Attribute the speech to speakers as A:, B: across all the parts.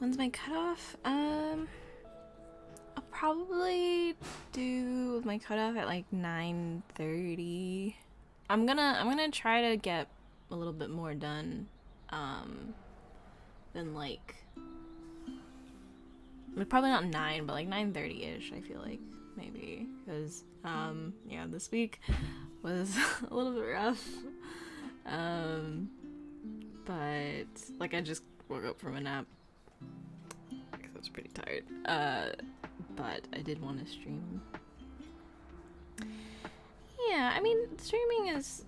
A: When's my cutoff? I'll probably do my cutoff at like 9:30. I'm gonna try to get a little bit more done, than like probably not 9, but like 9:30ish. I feel like maybe because yeah, this week was a little bit rough. But like I just woke up from a nap because I was pretty tired. But I did want to stream. Yeah, I mean streaming is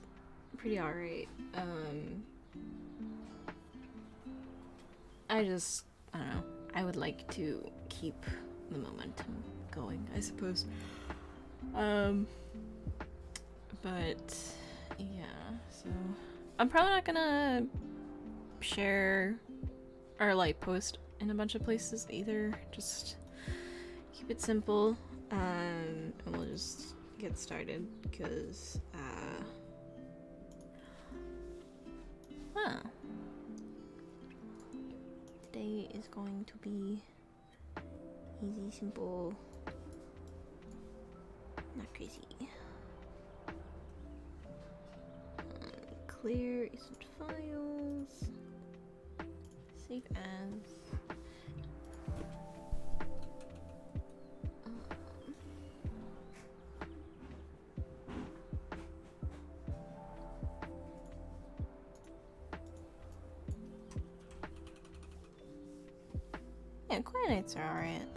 A: pretty alright. I don't know. I would like to keep the momentum going, I suppose. But yeah, so I'm probably not gonna share or like post in a bunch of places either. Just keep it simple, and we'll just get started because today is going to be easy, simple, not crazy. Clear recent files, save as. Yeah, quiet nights are alright.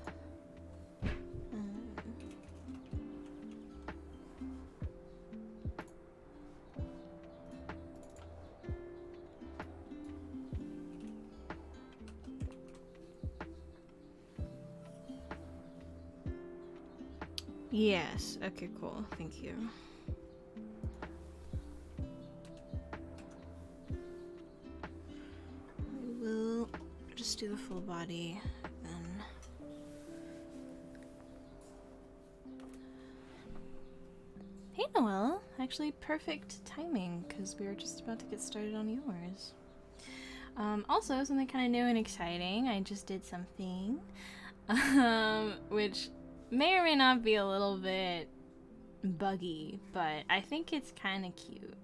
A: Yes, okay, cool. Thank you. I will just do the full body then. Hey Noelle, actually perfect timing because we were just about to get started on yours. Also, something kind of new and exciting. I just did something, which may or may not be a little bit buggy, but I think it's kind of cute.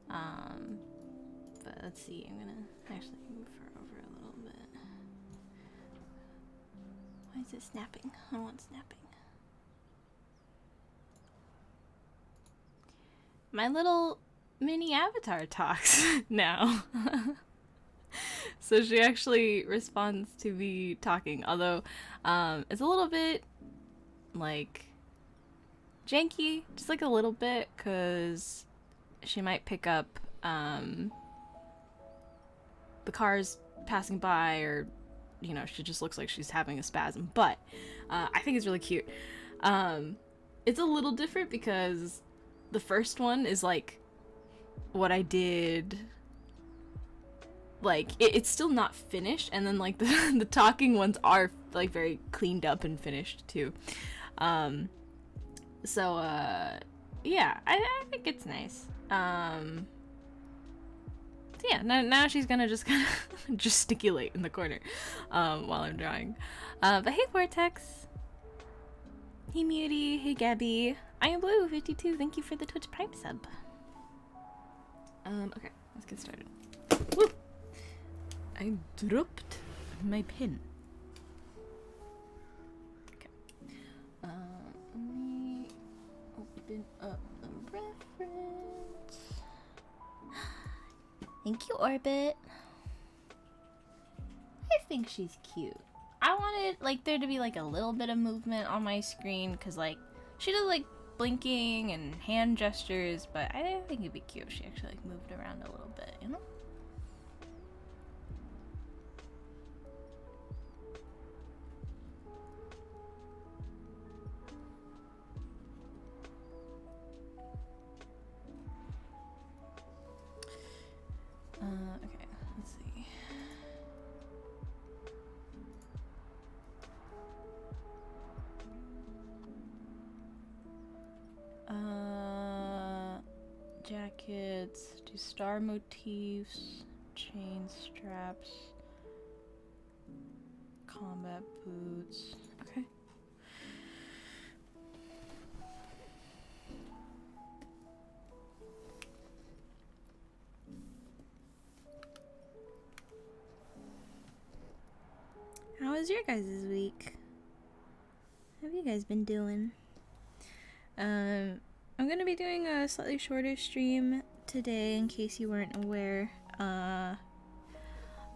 A: But let's see. I'm gonna actually move her over a little bit. Why is it snapping? I want snapping. My little mini avatar talks now. So she actually responds to me talking, although it's a little bit like janky, just like a little bit, because she might pick up the cars passing by, or you know, she just looks like she's having a spasm. But I think it's really cute. It's a little different because the first one is like what I did, like it's still not finished, and then like the talking ones are like very cleaned up and finished too. So yeah, I think it's nice. So yeah, now she's gonna just kind of gesticulate in the corner while I'm drawing. But hey Vortex, hey Muty, hey Gabby, I am Blue 52. Thank you for the Twitch Prime sub. Okay, let's get started. Woo! I dropped my pen. Okay. Let me open up the reference. Thank you, Orbit. I think she's cute. I wanted like there to be like a little bit of movement on my screen because like she does like blinking and hand gestures, but I think it'd be cute if she actually like moved around a little bit, you know? Okay, let's see. Jackets, do star motifs, chain straps. combat boots. Okay. How was your guys' week? How have you guys been doing? I'm gonna be doing a slightly shorter stream today in case you weren't aware.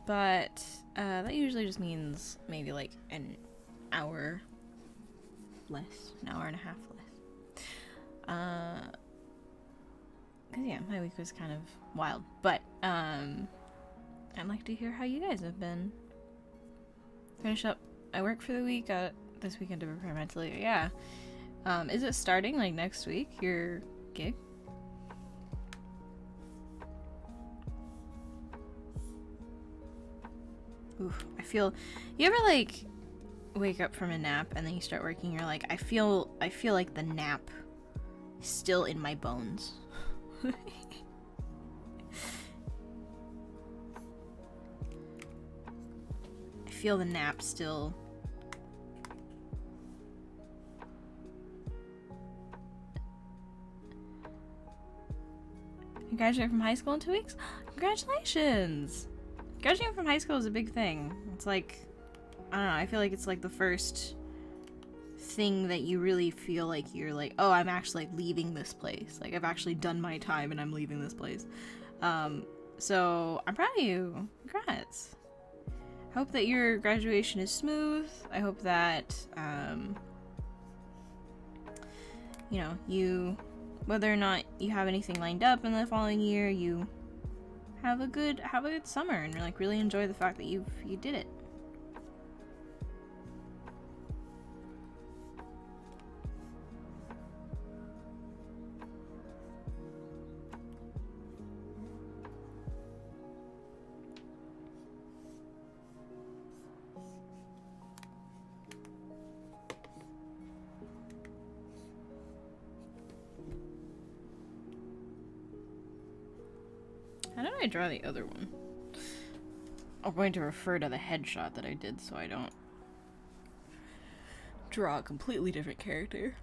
A: But that usually just means maybe like an hour less, an hour and a half less. Cause yeah, my week was kind of wild. But I'd like to hear how you guys have been. Finish up. I work for the week. This weekend to prepare mentally. Yeah. Is it starting like next week? Your gig? Oof, I feel. You ever like wake up from a nap and then you start working? You're like, I feel like the nap is still in my bones. I feel the nap still. You graduate from high school in 2 weeks? Congratulations! Graduating from high school is a big thing. It's like, I don't know, I feel like it's like the first thing that you really feel like you're like, oh, I'm actually like leaving this place. Like I've actually done my time and I'm leaving this place. So I'm proud of you. Congrats. I hope that your graduation is smooth. I hope that, you know, you, whether or not you have anything lined up in the following year, you have a good summer and like really enjoy the fact that you did it. How did I draw the other one? I'm going to refer to the headshot that I did so I don't draw a completely different character.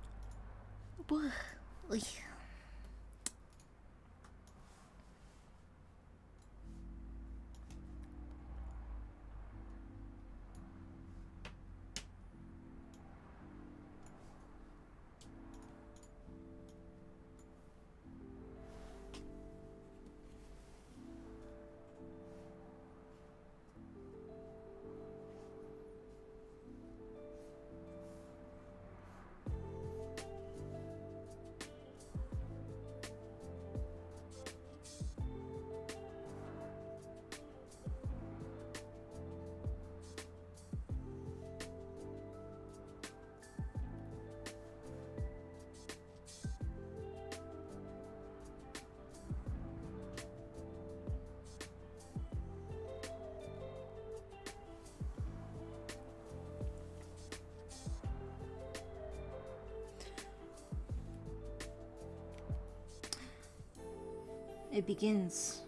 A: It begins.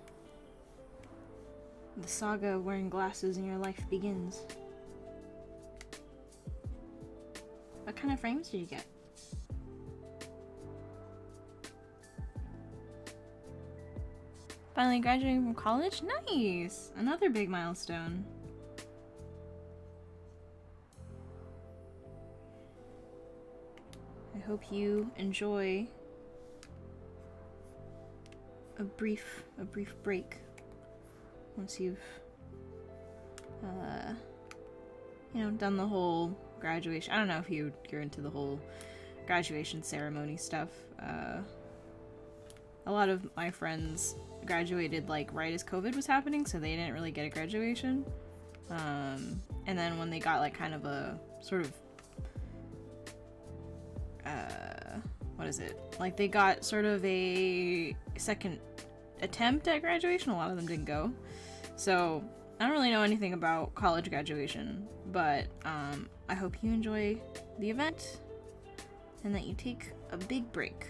A: The saga of wearing glasses in your life begins. What kind of frames did you get? Finally graduating from college? Nice! Another big milestone. I hope you enjoy a brief break once you've you know, done the whole graduation. I don't know if you're into the whole graduation ceremony stuff. A lot of my friends graduated like right as COVID was happening, so they didn't really get a graduation. And then when they got like kind of a sort of what is it? Like they got sort of a second attempt at graduation. A lot of them didn't go. So I don't really know anything about college graduation, but I hope you enjoy the event and that you take a big break.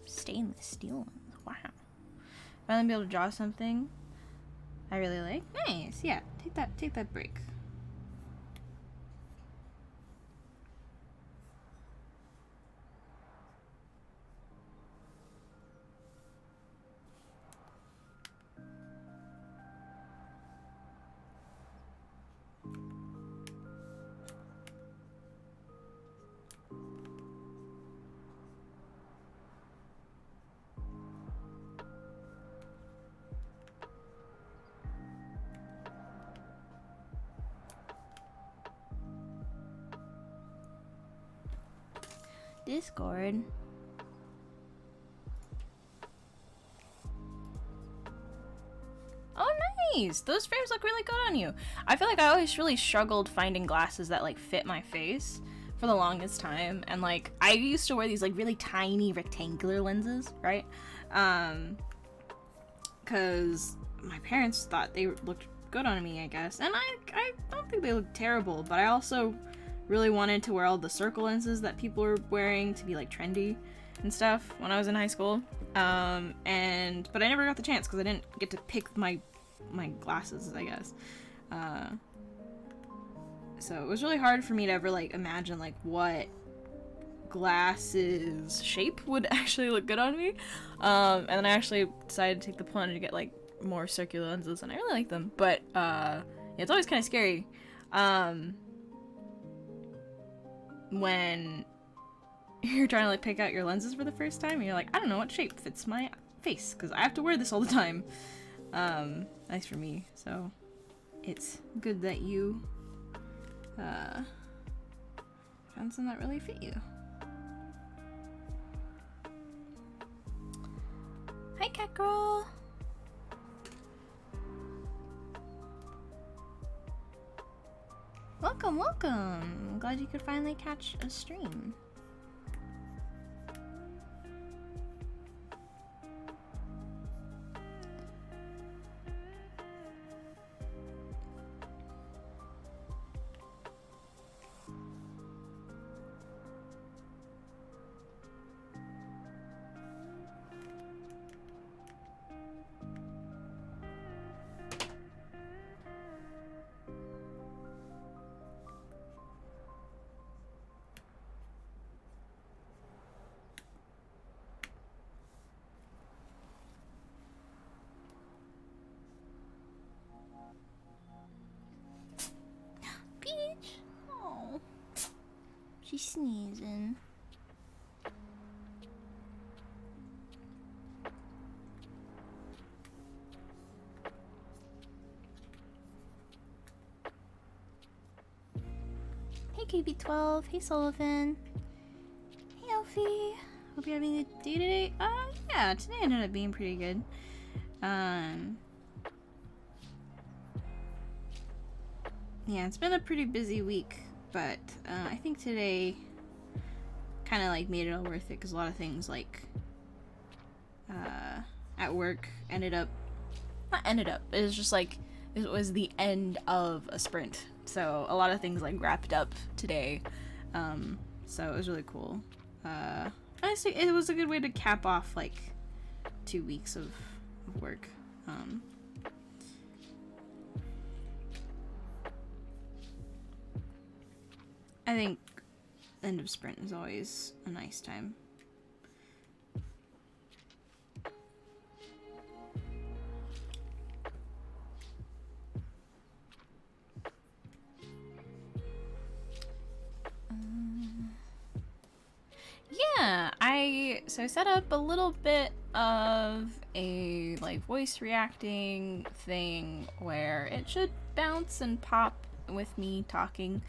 A: Stainless steel ones. Wow. Finally be able to draw something I really like. Nice, yeah. Take that break. Discord. Oh, nice! Those frames look really good on you. I feel like I always really struggled finding glasses that like fit my face for the longest time, and like I used to wear these like really tiny rectangular lenses, right? Because my parents thought they looked good on me, I guess, and I don't think they look terrible, but I also really wanted to wear all the circle lenses that people were wearing to be like trendy and stuff when I was in high school. But I never got the chance because I didn't get to pick my glasses, I guess. So it was really hard for me to ever like imagine like what glasses shape would actually look good on me. And then I actually decided to take the plunge to get like more circular lenses, and I really like them. But yeah, it's always kind of scary when you're trying to like pick out your lenses for the first time and you're like, I don't know what shape fits my face because I have to wear this all the time. Nice for me. So it's good that you found some that really fit you. Hi, cat girl. Welcome, welcome. I'm glad you could finally catch a stream. Peach! Oh, she's sneezing. Hey KB12, hey Sullivan. Hey Elfie. Hope you're having a good day today. Yeah, today ended up being pretty good. Yeah, it's been a pretty busy week, but I think today kind of like made it all worth it because a lot of things like at work not ended up, it was just like it was the end of a sprint, so a lot of things like wrapped up today. So it was really cool. Honestly, it was a good way to cap off like 2 weeks of work. I think end of sprint is always a nice time. Yeah, I set up a little bit of a like voice reacting thing where it should bounce and pop with me talking.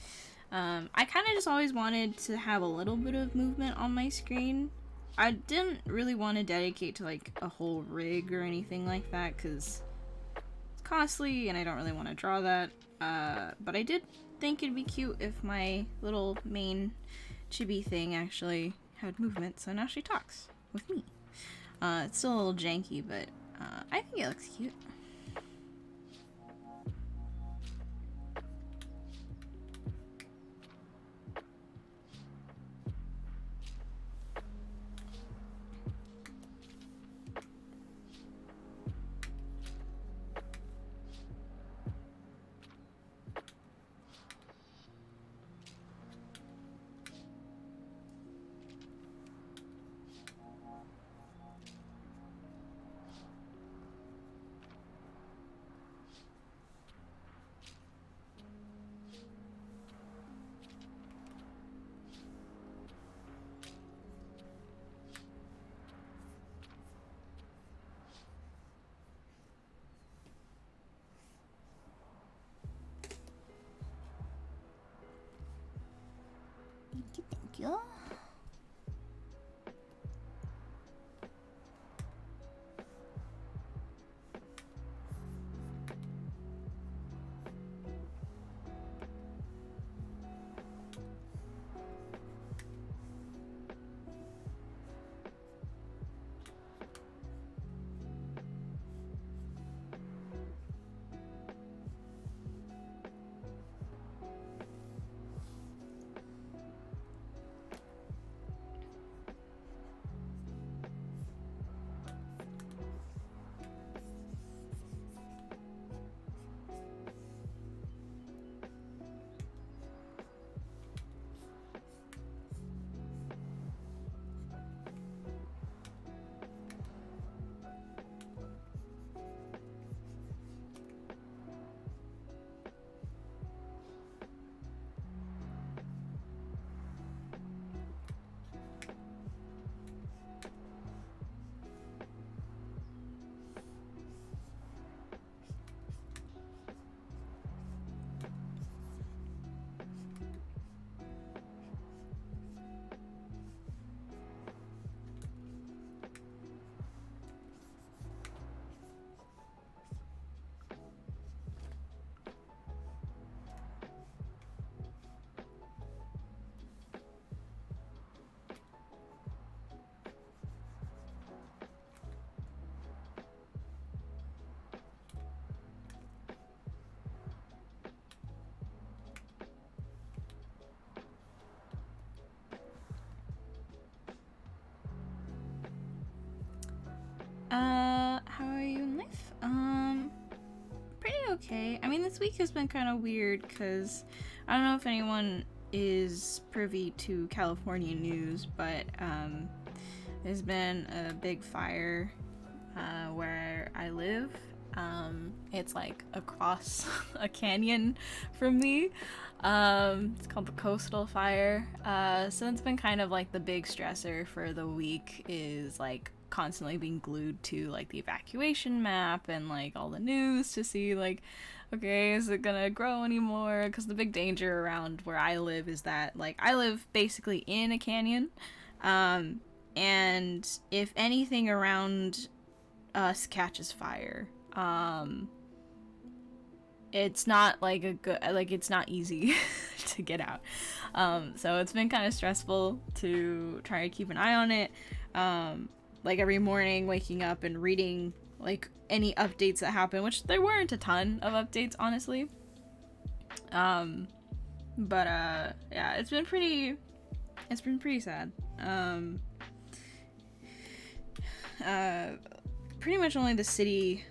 A: I kind of just always wanted to have a little bit of movement on my screen. I didn't really want to dedicate to like a whole rig or anything like that because it's costly and I don't really want to draw that. But I did think it'd be cute if my little main chibi thing actually had movement, so now she talks with me. It's still a little janky, but I think it looks cute. you. How are you in life? Pretty okay. I mean, this week has been kind of weird because I don't know if anyone is privy to California news, but there's been a big fire where I live. It's like across a canyon from me. It's called the Coastal Fire. So it's been kind of like the big stressor for the week is like constantly being glued to like the evacuation map and like all the news to see like, okay, is it gonna grow anymore? Because the big danger around where I live is that like I live basically in a canyon, and if anything around us catches fire, it's not like a good, like it's not easy to get out. So it's been kind of stressful to try to keep an eye on it. Like every morning waking up and reading like any updates that happen, which there weren't a ton of updates, honestly. But yeah, it's been pretty sad. Pretty much only the city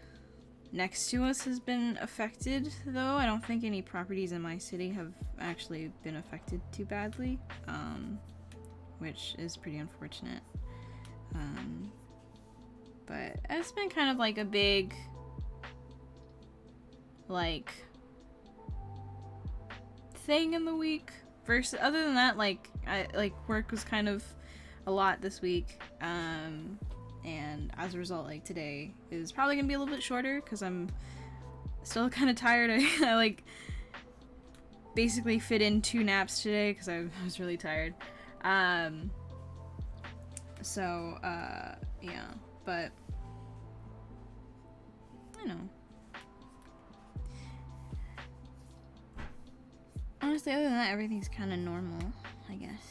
A: next to us has been affected, though. I don't think any properties in my city have actually been affected too badly, which is pretty unfortunate. But it's been kind of like a big, like, thing in the week. Versus, other than that, like, work was kind of a lot this week. And as a result, like, today is probably gonna be a little bit shorter because I'm still kind of tired. I like basically fit in 2 naps today because I was really tired. So yeah, but I know. Honestly, other than that, everything's kind of normal, I guess.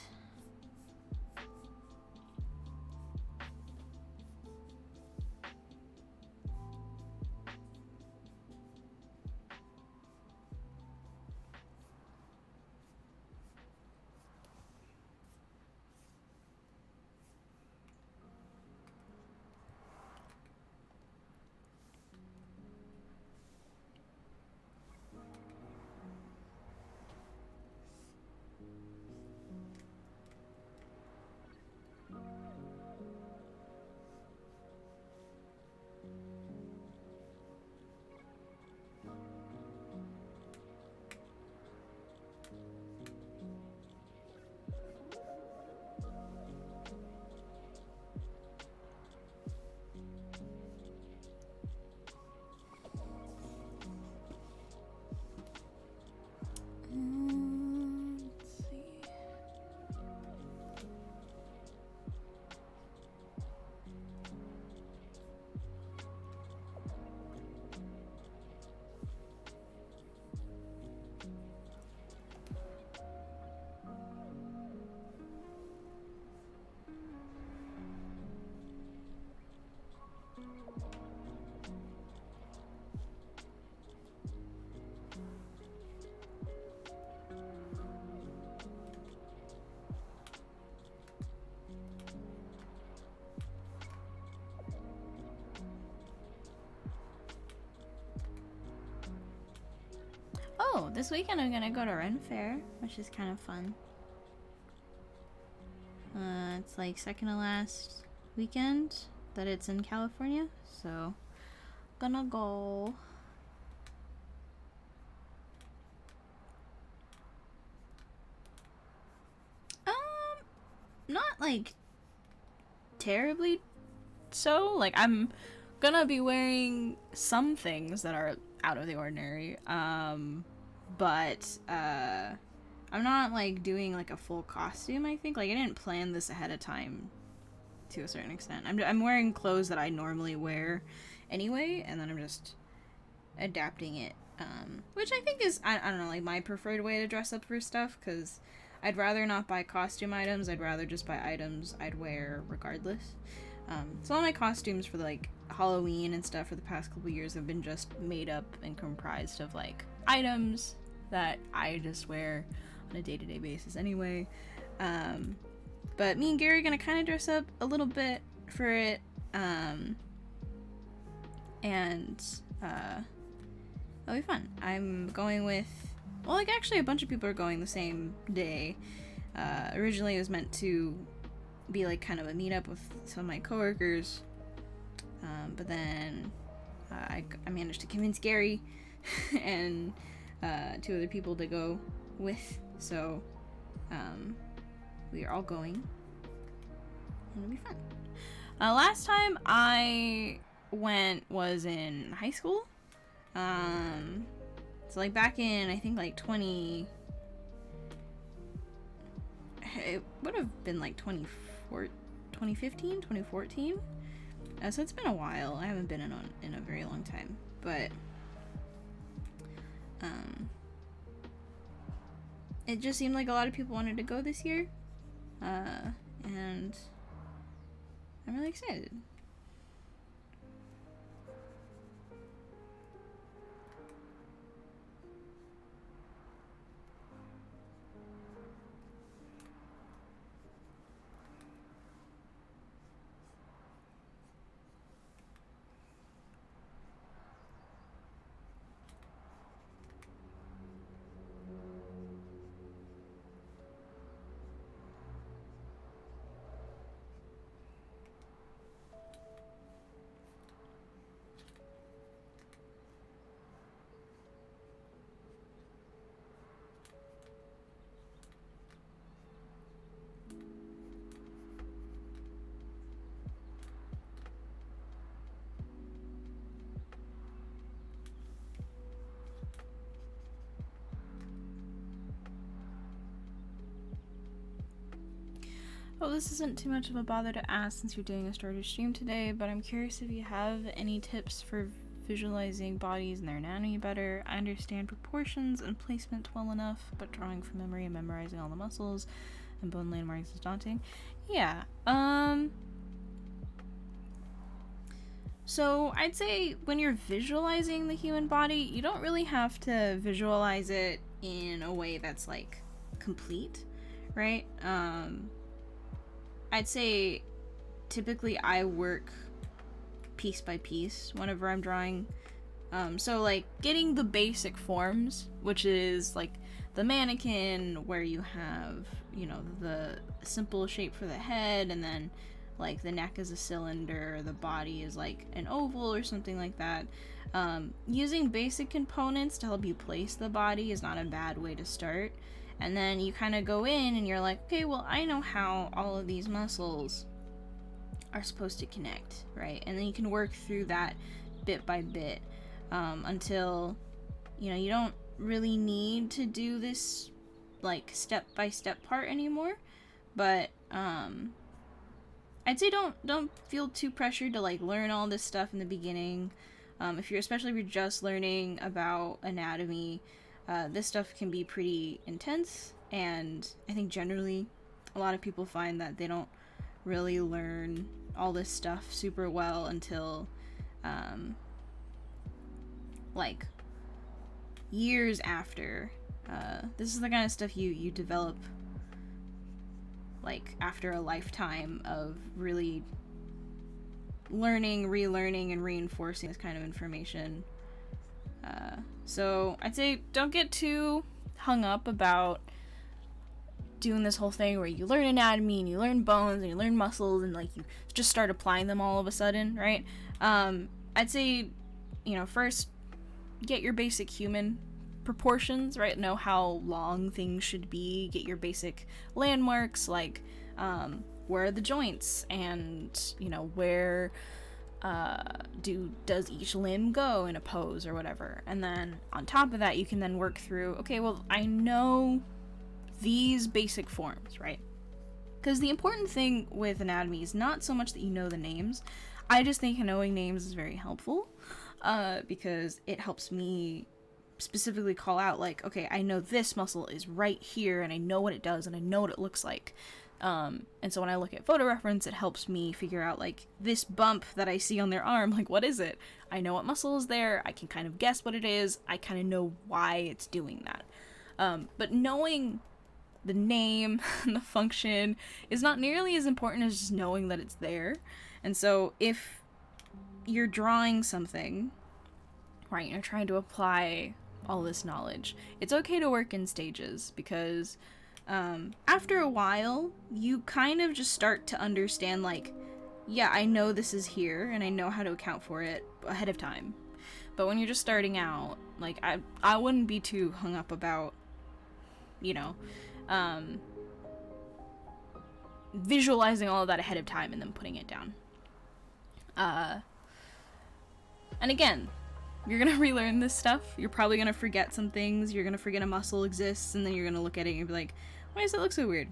A: this weekend I'm gonna go to Ren Fair, which is kind of fun. It's like second to last weekend that it's in California, so gonna go. Not like terribly so. Like, I'm gonna be wearing some things that are out of the ordinary, but I'm not like doing like a full costume. I think, like, I didn't plan this ahead of time to a certain extent. I'm wearing clothes that I normally wear anyway, and then I'm just adapting it, which I think is, I don't know, like, my preferred way to dress up for stuff, because I'd rather not buy costume items. I'd rather just buy items I'd wear regardless. So all my costumes for like Halloween and stuff for the past couple years have been just made up and comprised of like items that I just wear on a day-to-day basis anyway. But me and Gary are gonna kind of dress up a little bit for it, and it'll be fun. I'm going with, well, like, actually a bunch of people are going the same day. Originally it was meant to be like kind of a meetup with some of my coworkers, but then I managed to convince Gary and 2 other people to go with, so we are all going, and it'll be fun. Last time I went was in high school, so like back in, I think, like it would have been like 2015, 2014. So it's been a while. I haven't been in a very long time, but it just seemed like a lot of people wanted to go this year, and I'm really excited. Oh, this isn't too much of a bother to ask since you're doing a starter stream today, but I'm curious if you have any tips for visualizing bodies and their anatomy better. I understand proportions and placement well enough, but drawing from memory and memorizing all the muscles and bone landmarks is daunting. Yeah, so I'd say when you're visualizing the human body, you don't really have to visualize it in a way that's like complete, right? I'd say typically I work piece by piece whenever I'm drawing. So like getting the basic forms, which is like the mannequin, where you have, you know, the simple shape for the head, and then like the neck is a cylinder, the body is like an oval or something like that. Using basic components to help you place the body is not a bad way to start. And then you kind of go in and you're like, okay, well, I know how all of these muscles are supposed to connect, right? And then you can work through that bit by bit, until, you know, you don't really need to do this like step-by-step part anymore. But I'd say don't feel too pressured to like learn all this stuff in the beginning. Especially if you're just learning about anatomy, this stuff can be pretty intense, and I think generally a lot of people find that they don't really learn all this stuff super well until like years after. This is the kind of stuff you develop like after a lifetime of really learning, relearning, and reinforcing this kind of information So I'd say don't get too hung up about doing this whole thing where you learn anatomy and you learn bones and you learn muscles and like you just start applying them all of a sudden, right? I'd say, first get your basic human proportions, right? Know how long things should be. Get your basic landmarks, like where are the joints, and where does each limb go in a pose or whatever. And then on top of that, you can then work through, okay, well, I know these basic forms, right? Because the important thing with anatomy is not so much that you know the names. I just think knowing names is very helpful, because it helps me specifically call out, like, okay, I know this muscle is right here, and I know what it does, and I know what it looks like. And so when I look at photo reference, it helps me figure out, like, this bump that I see on their arm, like, what is it? I know what muscle is there, I can kind of guess what it is, I kind of know why it's doing that. But knowing the name and the function is not nearly as important as just knowing that it's there. And so if you're drawing something, right, you're trying to apply all this knowledge, it's okay to work in stages, because after a while, you kind of just start to understand, like, yeah, I know this is here, and I know how to account for it ahead of time. But when you're just starting out, like, I wouldn't be too hung up about, visualizing all of that ahead of time and then putting it down. And again, you're gonna relearn this stuff. You're probably gonna forget some things. You're gonna forget a muscle exists, and then you're gonna look at it and you'll be like, why does it look so weird?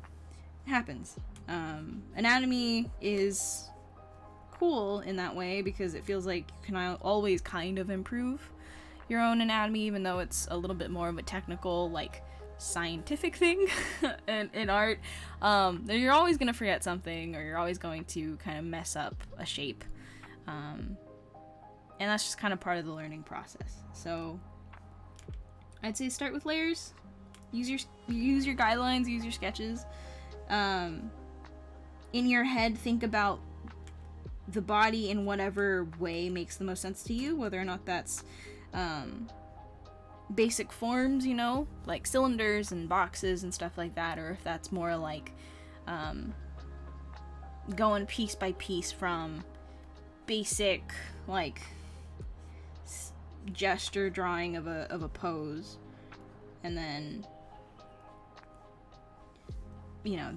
A: It happens. Anatomy is cool in that way because it feels like you can always kind of improve your own anatomy, even though it's a little bit more of a technical, like, scientific thing in art. You're always gonna forget something, or you're always going to kind of mess up a shape. And that's just kind of part of the learning process. So I'd say start with layers. Use your guidelines, use your sketches. In your head, think about the body in whatever way makes the most sense to you, whether or not that's basic forms, like cylinders and boxes and stuff like that, or if that's more like going piece by piece from basic, like, gesture drawing of a pose, and then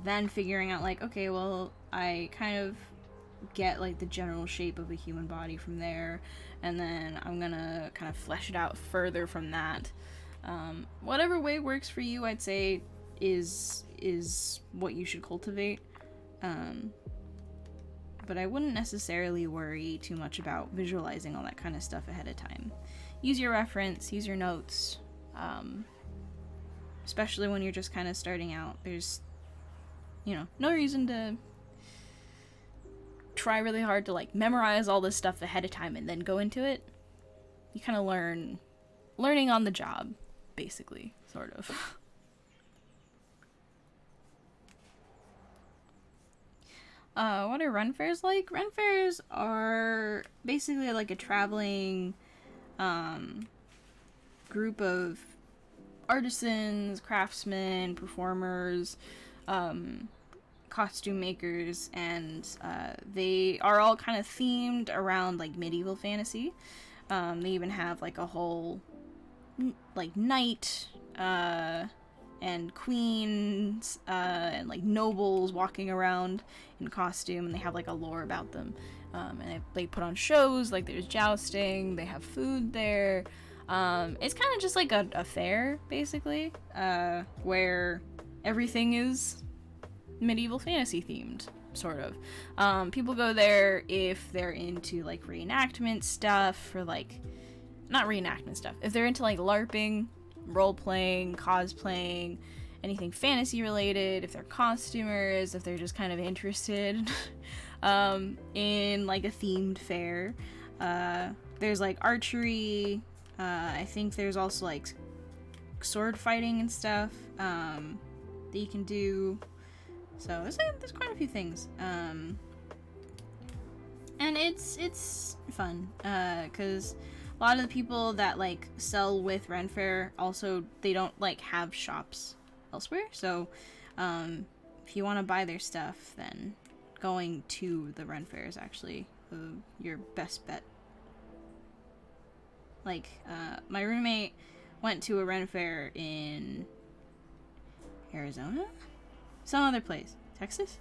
A: then figuring out, like, okay, well, I kind of get, like, the general shape of a human body from there, and then I'm gonna kind of flesh it out further from that. Whatever way works for you, I'd say is what you should cultivate. But I wouldn't necessarily worry too much about visualizing all that kind of stuff ahead of time. Use your reference, use your notes, especially when you're just kind of starting out. There's, no reason to try really hard to, like, memorize all this stuff ahead of time and then go into it. You kind of learning on the job, basically, sort of. What are run fairs like? Run fairs are basically like a traveling group of artisans, craftsmen, performers, costume makers, and they are all kind of themed around, like, medieval fantasy. They even have, like, a whole, like, knight and queens and, like, nobles walking around in costume, and they have, like, a lore about them. And they put on shows, like, there's jousting, they have food there. It's kind of just like a fair, basically, where everything is medieval fantasy themed, sort of. People go there if they're into, like, reenactment stuff, or, like, not reenactment stuff, if they're into, like, LARPing, role-playing, cosplaying, anything fantasy related, if they're costumers, if they're just kind of interested in, like, a themed fair. There's, like, archery, I think there's also, like, sword fighting and stuff that you can do. So there's quite a few things. And it's fun, because
B: a lot of the people that like sell with Ren Fair also, they don't like have shops elsewhere. So if you want to buy their stuff, then going to the Ren Fair is actually your best bet. Like my roommate went to a Ren Fair in Arizona, some other place, Texas,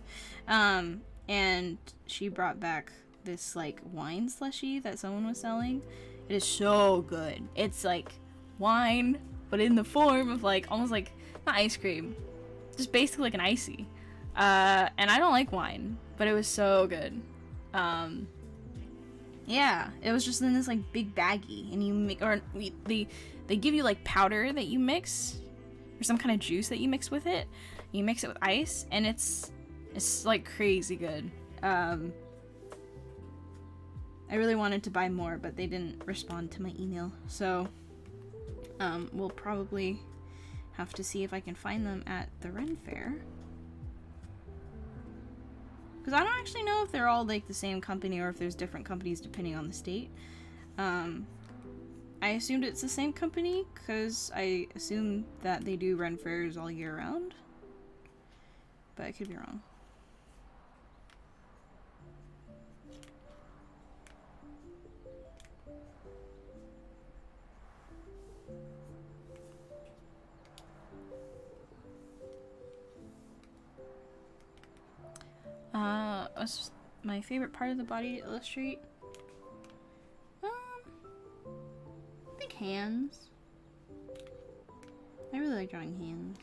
B: and she brought back this like wine slushy that someone was selling. It is so good. It's like wine, but in the form of like almost like not ice cream, just basically like an icy. And I don't like wine, but it was so good. Yeah, it was just in this like big baggie, and you make, or they give you like powder that you mix, or some kind of juice that you mix with it. You mix it with ice, and it's like crazy good. I really wanted to buy more, but they didn't respond to my email, so we'll probably have to see if I can find them at the Ren Fair. Because I don't actually know if they're all like the same company or if there's different companies depending on the state. I assumed it's the same company because I assume that they do Ren Fairs all year round. But I could be wrong. What's my favorite part of the body to illustrate? I think hands. I really like drawing hands.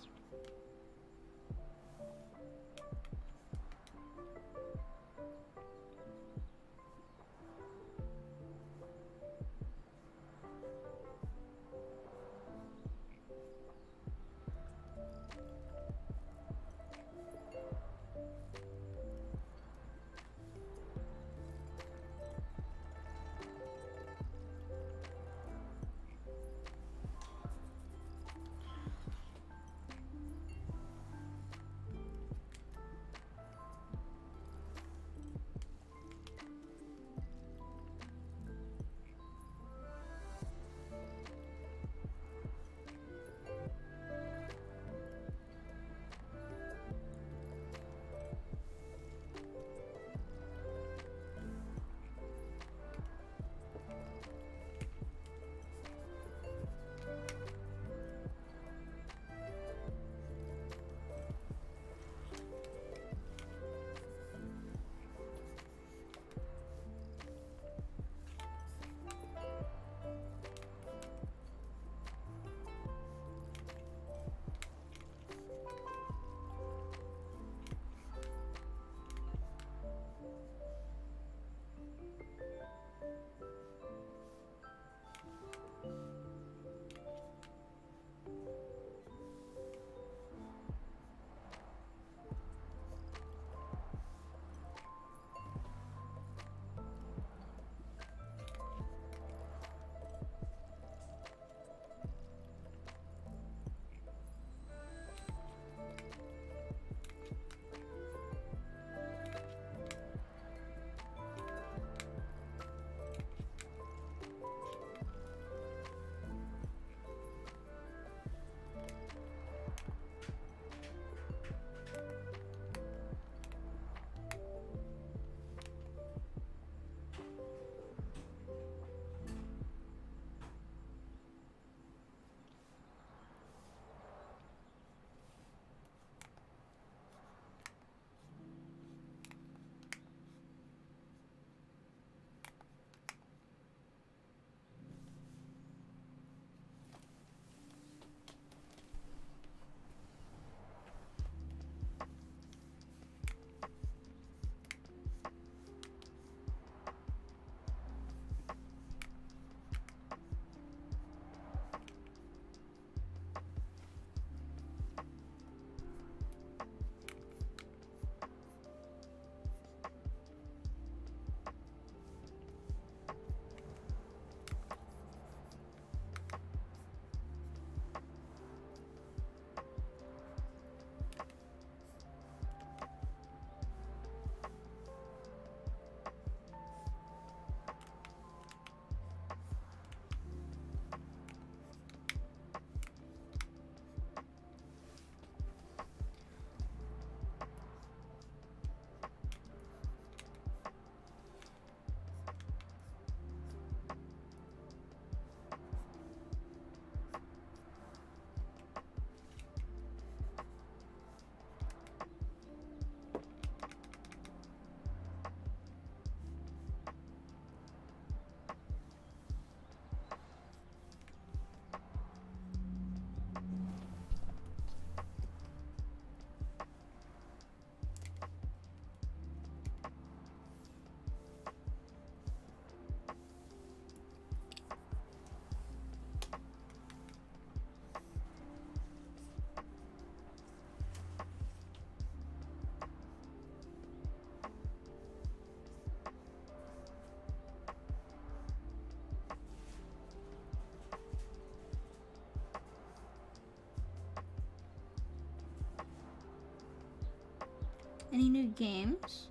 B: Any new games?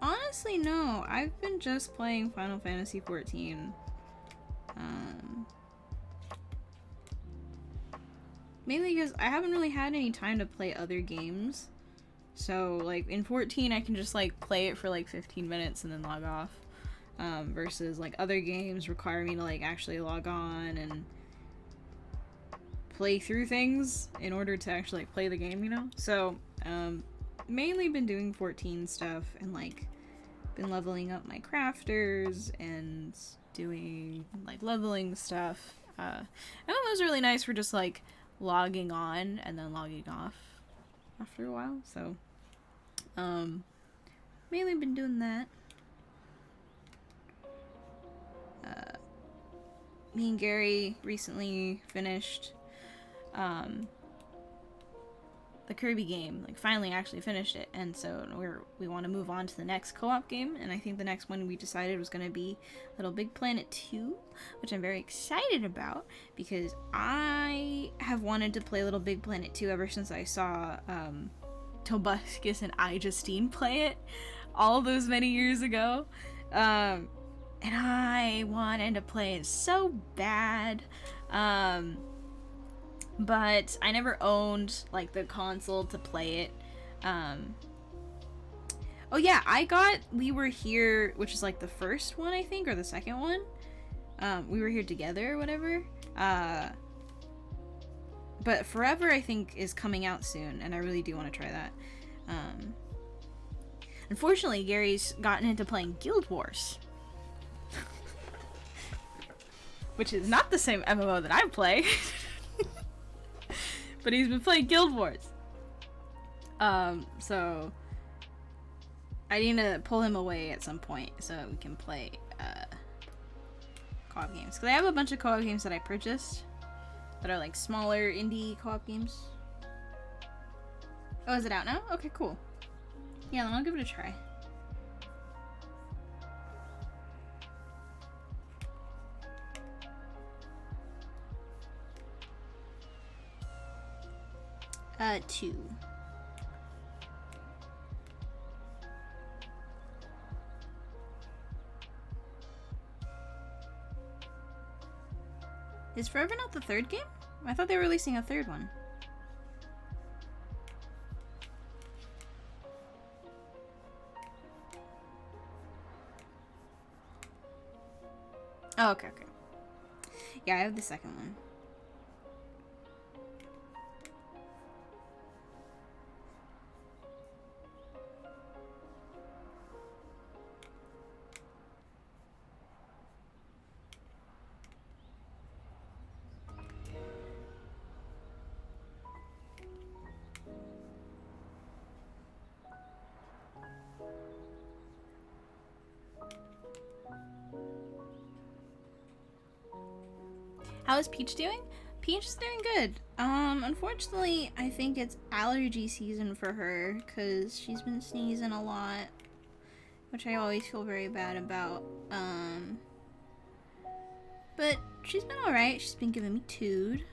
B: Honestly, no. I've been just playing Final Fantasy XIV. Mainly because I haven't really had any time to play other games. So, like, in 14, I can just, like, play it for, like, 15 minutes and then log off. Versus, like, other games require me to, like, actually log on and play through things in order to actually, like, play the game, you know? So, mainly been doing 14 stuff and, like, been leveling up my crafters and doing, like, leveling stuff. And that was really nice for just, like, logging on and then logging off after a while. So, mainly been doing that. Me and Gary recently finished the Kirby game, like finally actually finished it, and so we want to move on to the next co-op game, and I think the next one we decided was going to be Little Big Planet 2, which I'm very excited about because I have wanted to play Little Big Planet 2 ever since I saw Tobuscus and iJustine play it all those many years ago, and I wanted to play it so bad. But I never owned, like, the console to play it. Oh yeah, I got We Were Here, which is, like, the first one, I think, or the second one. We Were Here Together, or whatever. But Forever, I think, is coming out soon, and I really do want to try that. Unfortunately, Gary's gotten into playing Guild Wars. Which is not the same MMO that I play. But he's been playing Guild Wars. So I need to pull him away at some point so we can play co-op games. Because I have a bunch of co-op games that I purchased that are like smaller indie co-op games. Oh, is it out now? Okay, cool. Yeah, then I'll give it a try. Two. Is Forever not the third game? I thought they were releasing a third one. Oh, okay. Yeah, I have the second one. How is Peach doing? Peach is doing good. Unfortunately, I think it's allergy season for her because she's been sneezing a lot, which I always feel very bad about. But she's been alright. She's been giving me tood.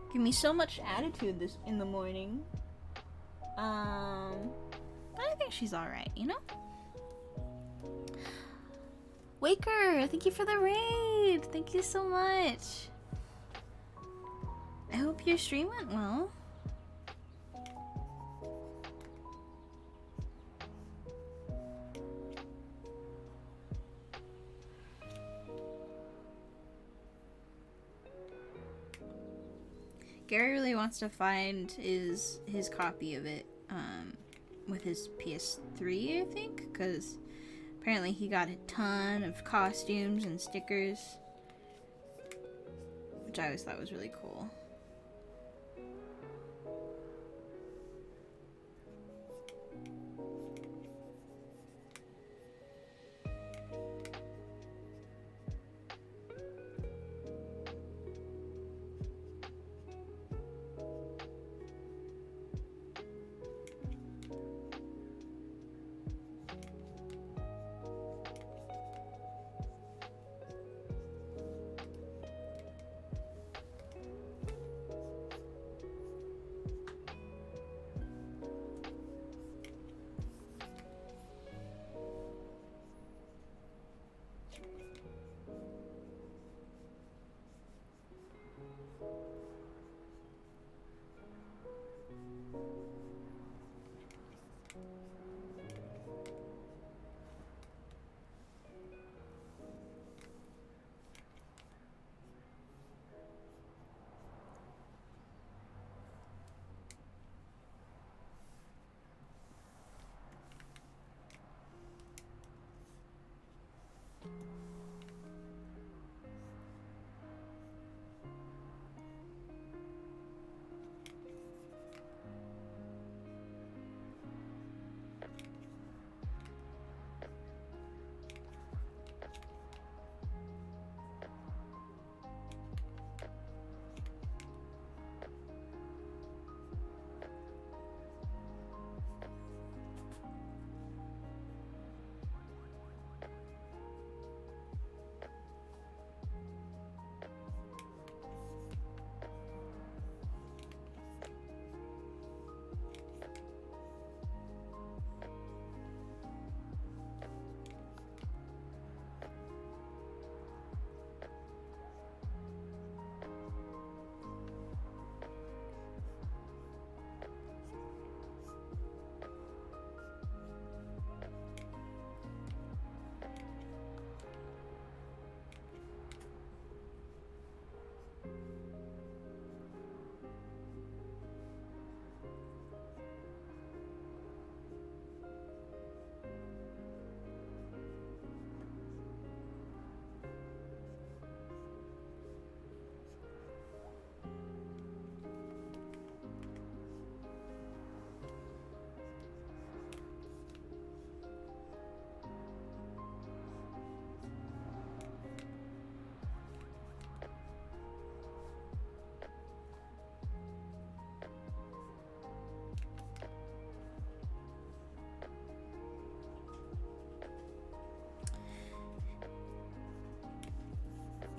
B: Giving me so much attitude in the morning. But I think she's alright, you know? Waker, thank you for the raid. Thank you so much. I hope your stream went well. Gary really wants to find his copy of it with his PS3, I think, because apparently he got a ton of costumes and stickers, which I always thought was really cool.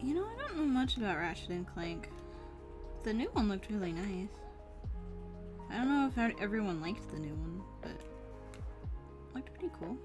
B: You know, I don't know much about Ratchet and Clank. The new one looked really nice. I don't know if everyone liked the new one, but it looked pretty cool.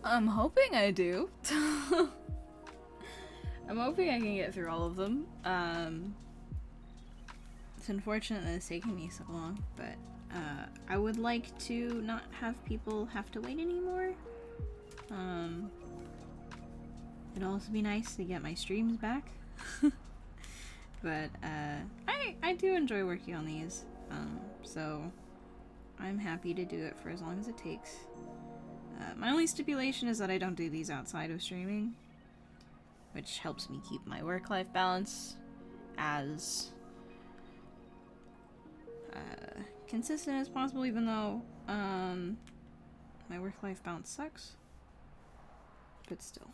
A: I'm hoping I do. I'm hoping I can get through all of them.
B: It's unfortunate that it's taking me so long, but I would like to not have people have to wait anymore. It'd also be nice to get my streams back. But I do enjoy working on these, so I'm happy to do it for as long as it takes. My only stipulation is that I don't do these outside of streaming, which helps me keep my work-life balance as consistent as possible, even though my work-life balance sucks. But still.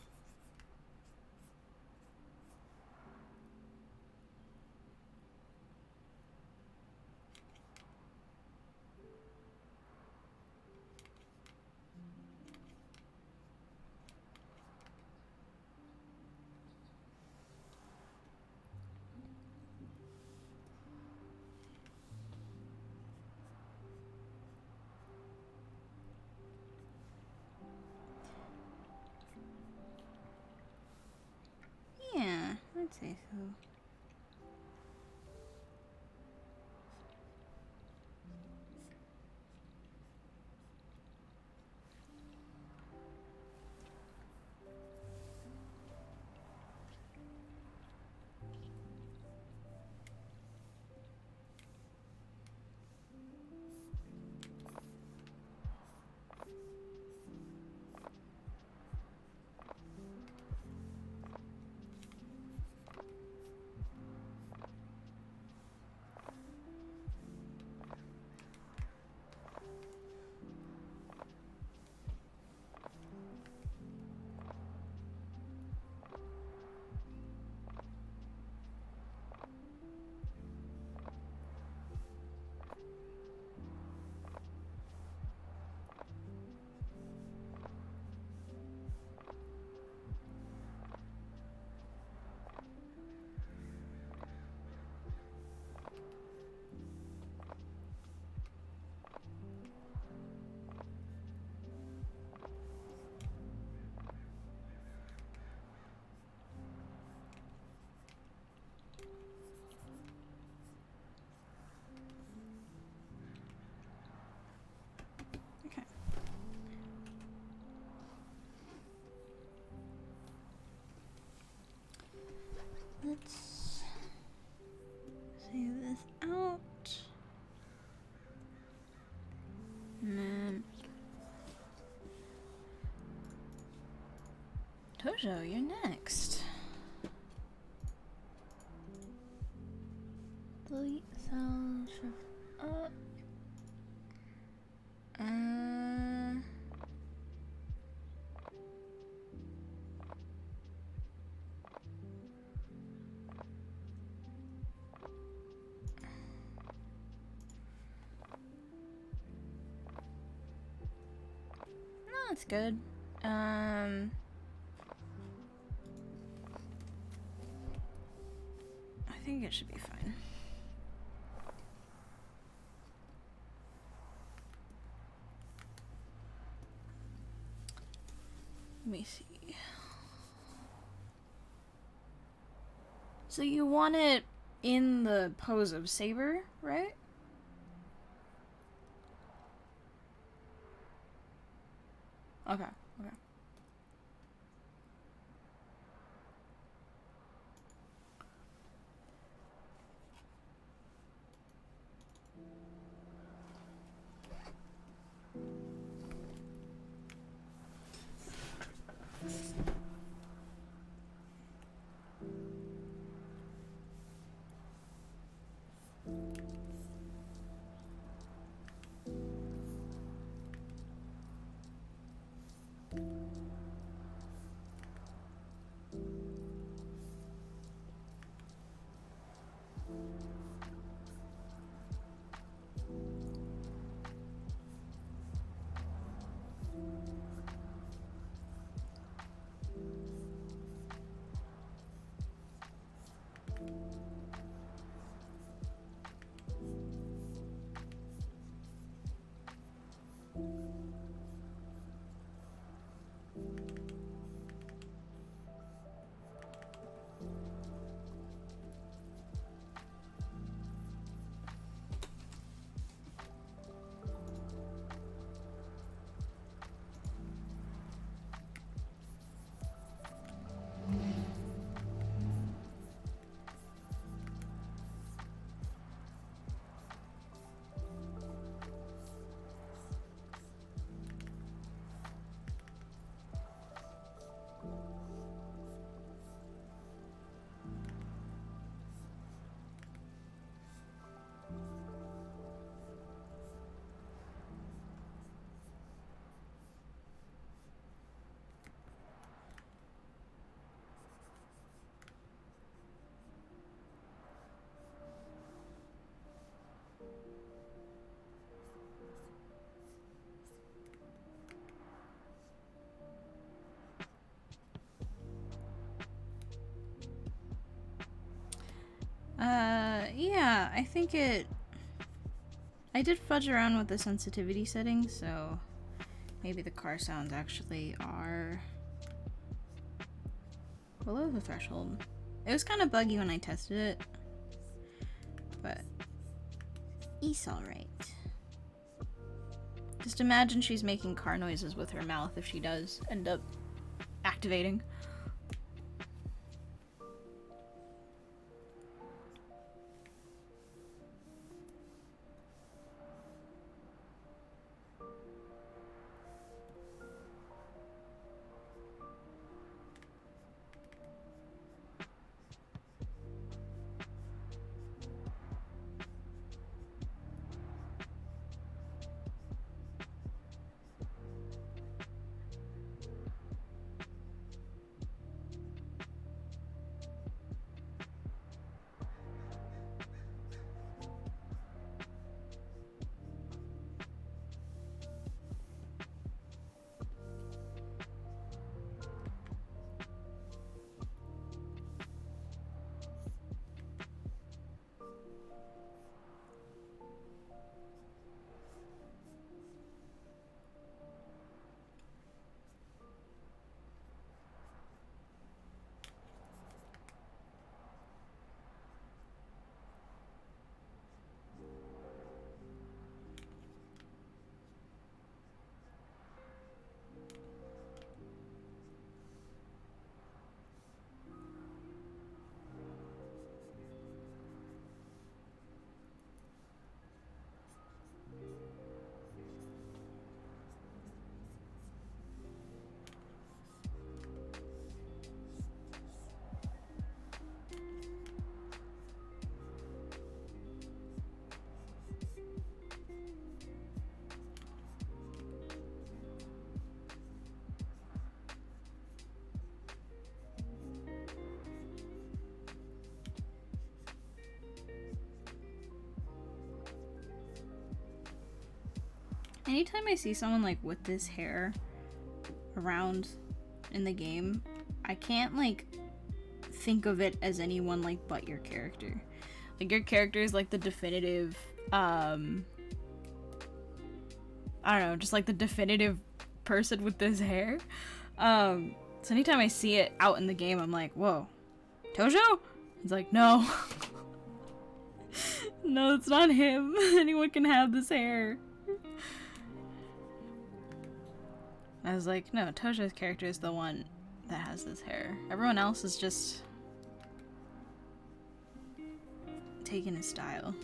B: Yeah, I'd say so. Okay. Let's save this out. And then Tojo, you're next. Delete cell shift up. No, it's good. I think it should be fine. Let me see. So you want it in the pose of saber, right? Okay, okay. Yeah, I think it... I did fudge around with the sensitivity settings, so maybe the car sounds actually are below the threshold. It was kind of buggy when I tested it, but it's alright. Just imagine she's making car noises with her mouth if she does end up activating. Anytime I see someone like with this hair around in the game, I can't like think of it as anyone like but your character. Like your character is like the definitive I don't know, just like the definitive person with this hair. So anytime I see it out in the game, I'm like, whoa, Tojo? It's like, no. No, it's not him. Anyone can have this hair. I was like, no, Tojo's character is the one that has this hair. Everyone else is just taking his style.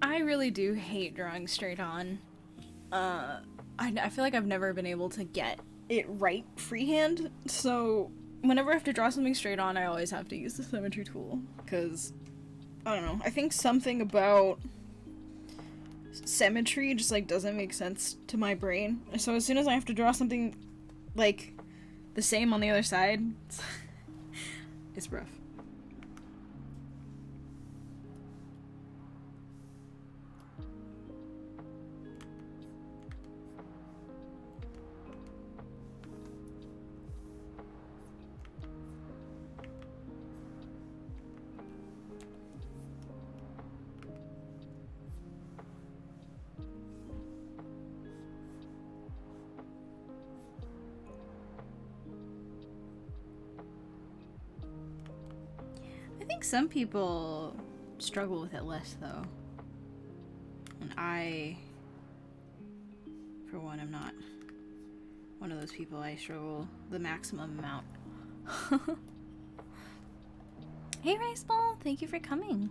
B: I really do hate drawing straight on. I feel like I've never been able to get it right freehand, so whenever I have to draw something straight on, I always have to use the symmetry tool, because, I don't know, I think something about symmetry just, like, doesn't make sense to my brain, so as soon as I have to draw something, like, the same on the other side, it's rough. I think some people struggle with it less, though. And I, for one, am not one of those people. I struggle the maximum amount. Hey, Rice Ball! Thank you for coming.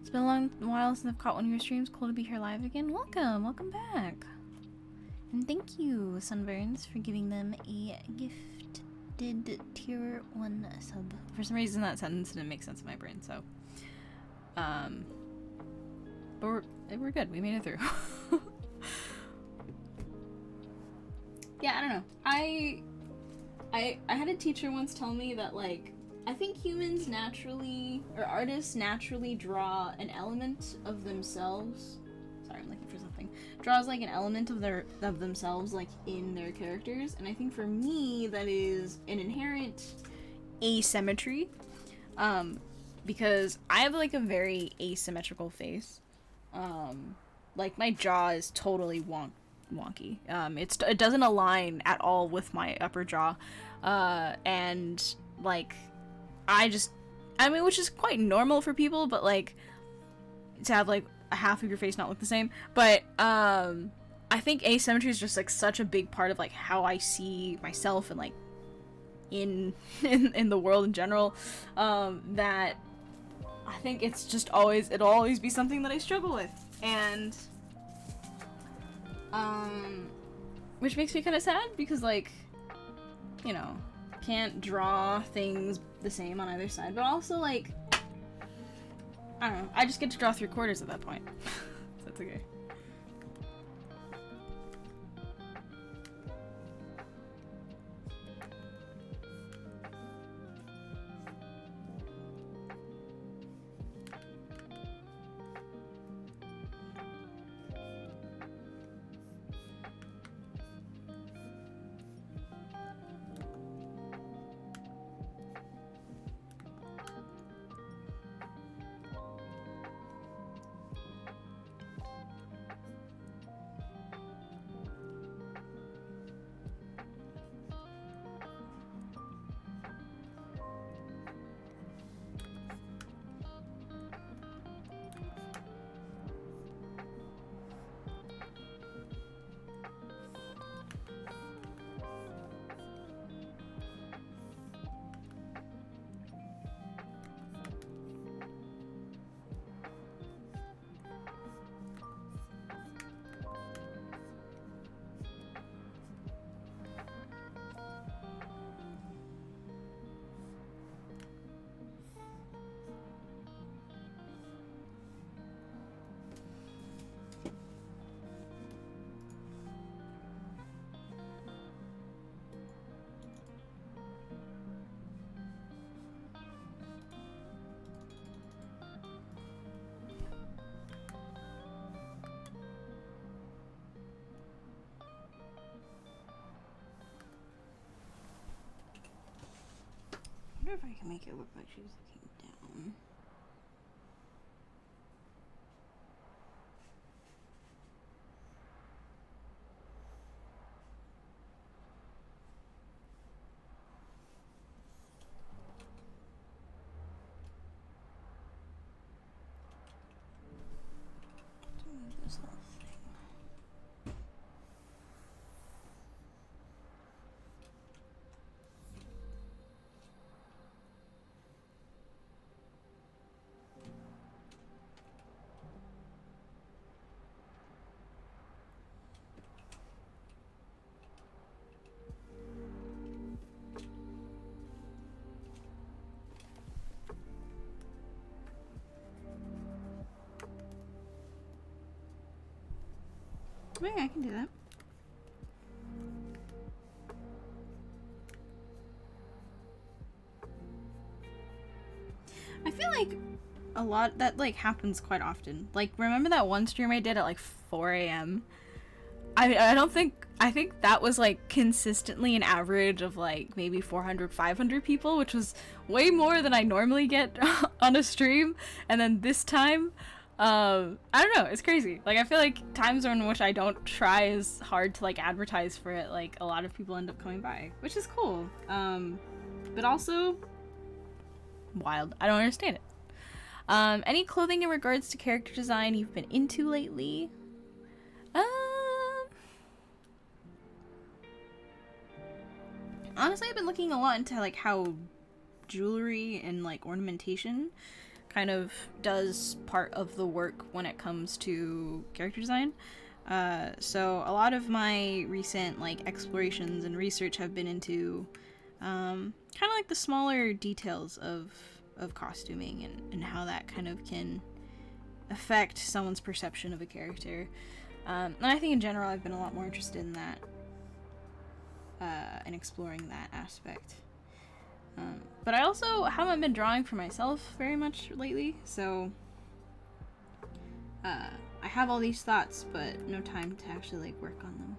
B: It's been a long while since I've caught one of your streams. Cool to be here live again. Welcome back. And thank you, Sunburns, for giving them a gifted tier 1 sub. For some reason, that sentence didn't make sense in my brain, so. But we're good. We made it through. Yeah, I don't know. I had a teacher once tell me that, like, I think humans naturally, or artists naturally draw an element of themselves. Sorry, I'm looking for something. Draws like an element of themselves, like, in their characters, and I think for me that is an inherent asymmetry, because I have like a very asymmetrical face. Like my jaw is totally wonky. It doesn't align at all with my upper jaw, and like I mean, which is quite normal for people, but like to have like a half of your face not look the same. But I think asymmetry is just like such a big part of like how I see myself and like in the world in general, that I think it's just it'll always be something that I struggle with, and which makes me kind of sad because, like, you know, can't draw things the same on either side, but also, like, I don't know, I just get to draw 3/4 at that point. So that's okay. wonder if I can make it look like she's looking down. Move this little thing. Yeah, I can do that. I feel like a lot that like happens quite often. Like, remember that one stream I did at like 4 a.m.? I think that was like consistently an average of like maybe 400, 500 people, which was way more than I normally get on a stream. And then this time, I don't know, it's crazy. Like, I feel like times in which I don't try as hard to like advertise for it, like a lot of people end up coming by, which is cool. But also wild. I don't understand it. Any clothing in regards to character design you've been into lately? Honestly, I've been looking a lot into like how jewelry and like ornamentation kind of does part of the work when it comes to character design. So a lot of my recent like explorations and research have been into kind of like the smaller details of costuming and how that kind of can affect someone's perception of a character. And I think in general I've been a lot more interested in that and exploring that aspect. But I also haven't been drawing for myself very much lately, so I have all these thoughts, but no time to actually like work on them.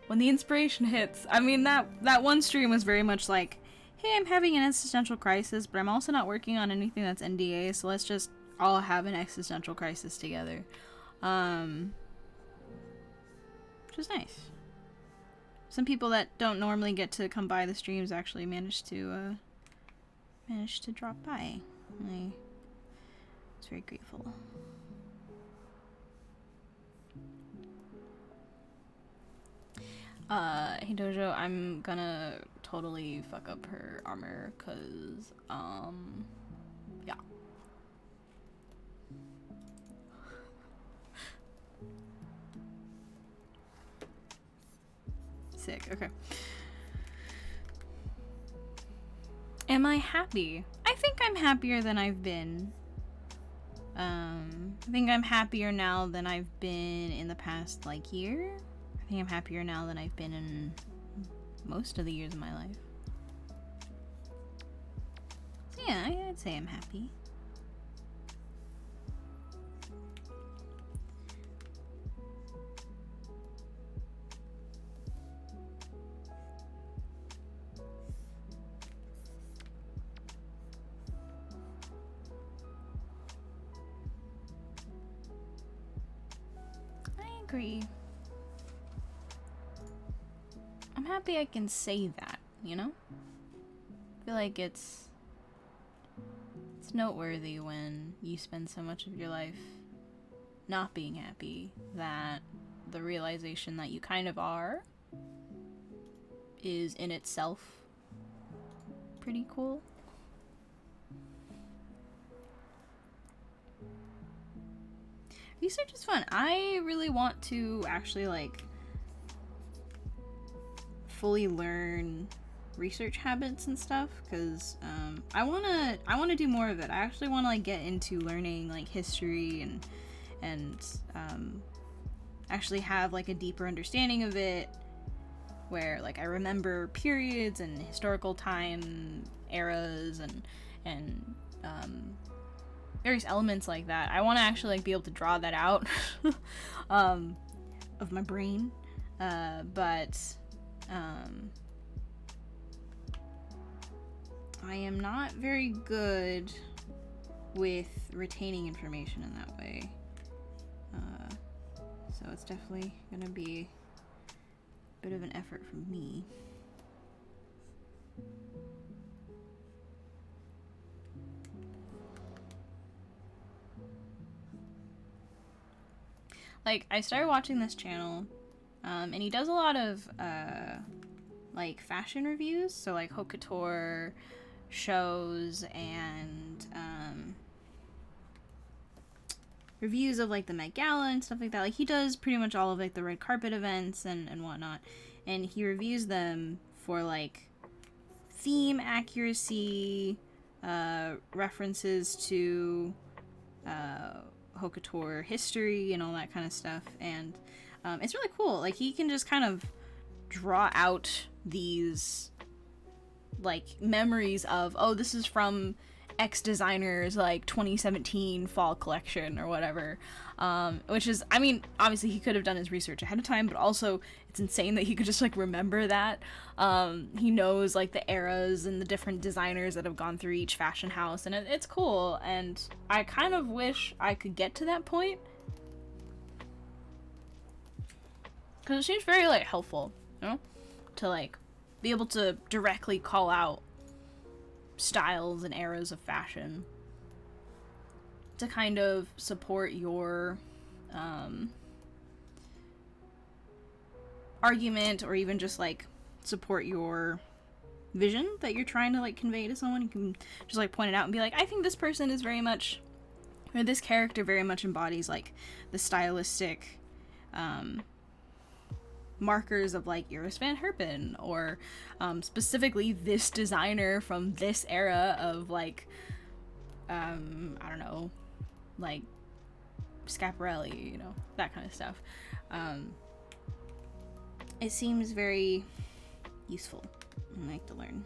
B: When the inspiration hits. I mean, that one stream was very much like, hey, I'm having an existential crisis, but I'm also not working on anything that's NDA, so let's just all have an existential crisis together. Which is nice. Some people that don't normally get to come by the streams actually managed to drop by. I was very grateful. Hey Tojo, I'm gonna totally fuck up her armor, cause, yeah. Sick, okay. Am I happy? I think I'm happier than I've been. I think I'm happier now than I've been in the past, like, year. I think I'm happier now than I've been in most of the years of my life. So yeah, I'd say I'm happy. I agree. I'm happy I can say that, you know? I feel like it's noteworthy when you spend so much of your life not being happy that the realization that you kind of are is in itself pretty cool. Research is fun. I really want to actually like fully learn research habits and stuff, because I want to do more of it. I actually want to like get into learning like history and actually have like a deeper understanding of it, where like I remember periods and historical time eras and various elements like that. I want to actually like be able to draw that out of my brain, but I am not very good with retaining information in that way. So it's definitely gonna be a bit of an effort for me. Like, I started watching this channel, and he does a lot of, like, fashion reviews, so, like, haute couture shows, and, reviews of, like, the Met Gala and stuff like that. Like, he does pretty much all of, like, the red carpet events and whatnot, and he reviews them for, like, theme accuracy, references to, haute couture history and all that kind of stuff, and it's really cool. Like, he can just kind of draw out these like memories of, oh, this is from X designer's like 2017 fall collection or whatever, which is, I mean, obviously he could have done his research ahead of time, but also it's insane that he could just like remember that. He knows like the eras and the different designers that have gone through each fashion house, and it's cool, and I kind of wish I could get to that point, because it seems very like helpful, you know, to like be able to directly call out styles and eras of fashion to kind of support your argument, or even just like support your vision that you're trying to like convey to someone. You can just like point it out and be like, I think this person is very much, or this character very much embodies like the stylistic markers of like Iris Van Herpen, or specifically this designer from this era of like I don't know, like Schiaparelli, you know, that kind of stuff. It seems very useful and like to learn.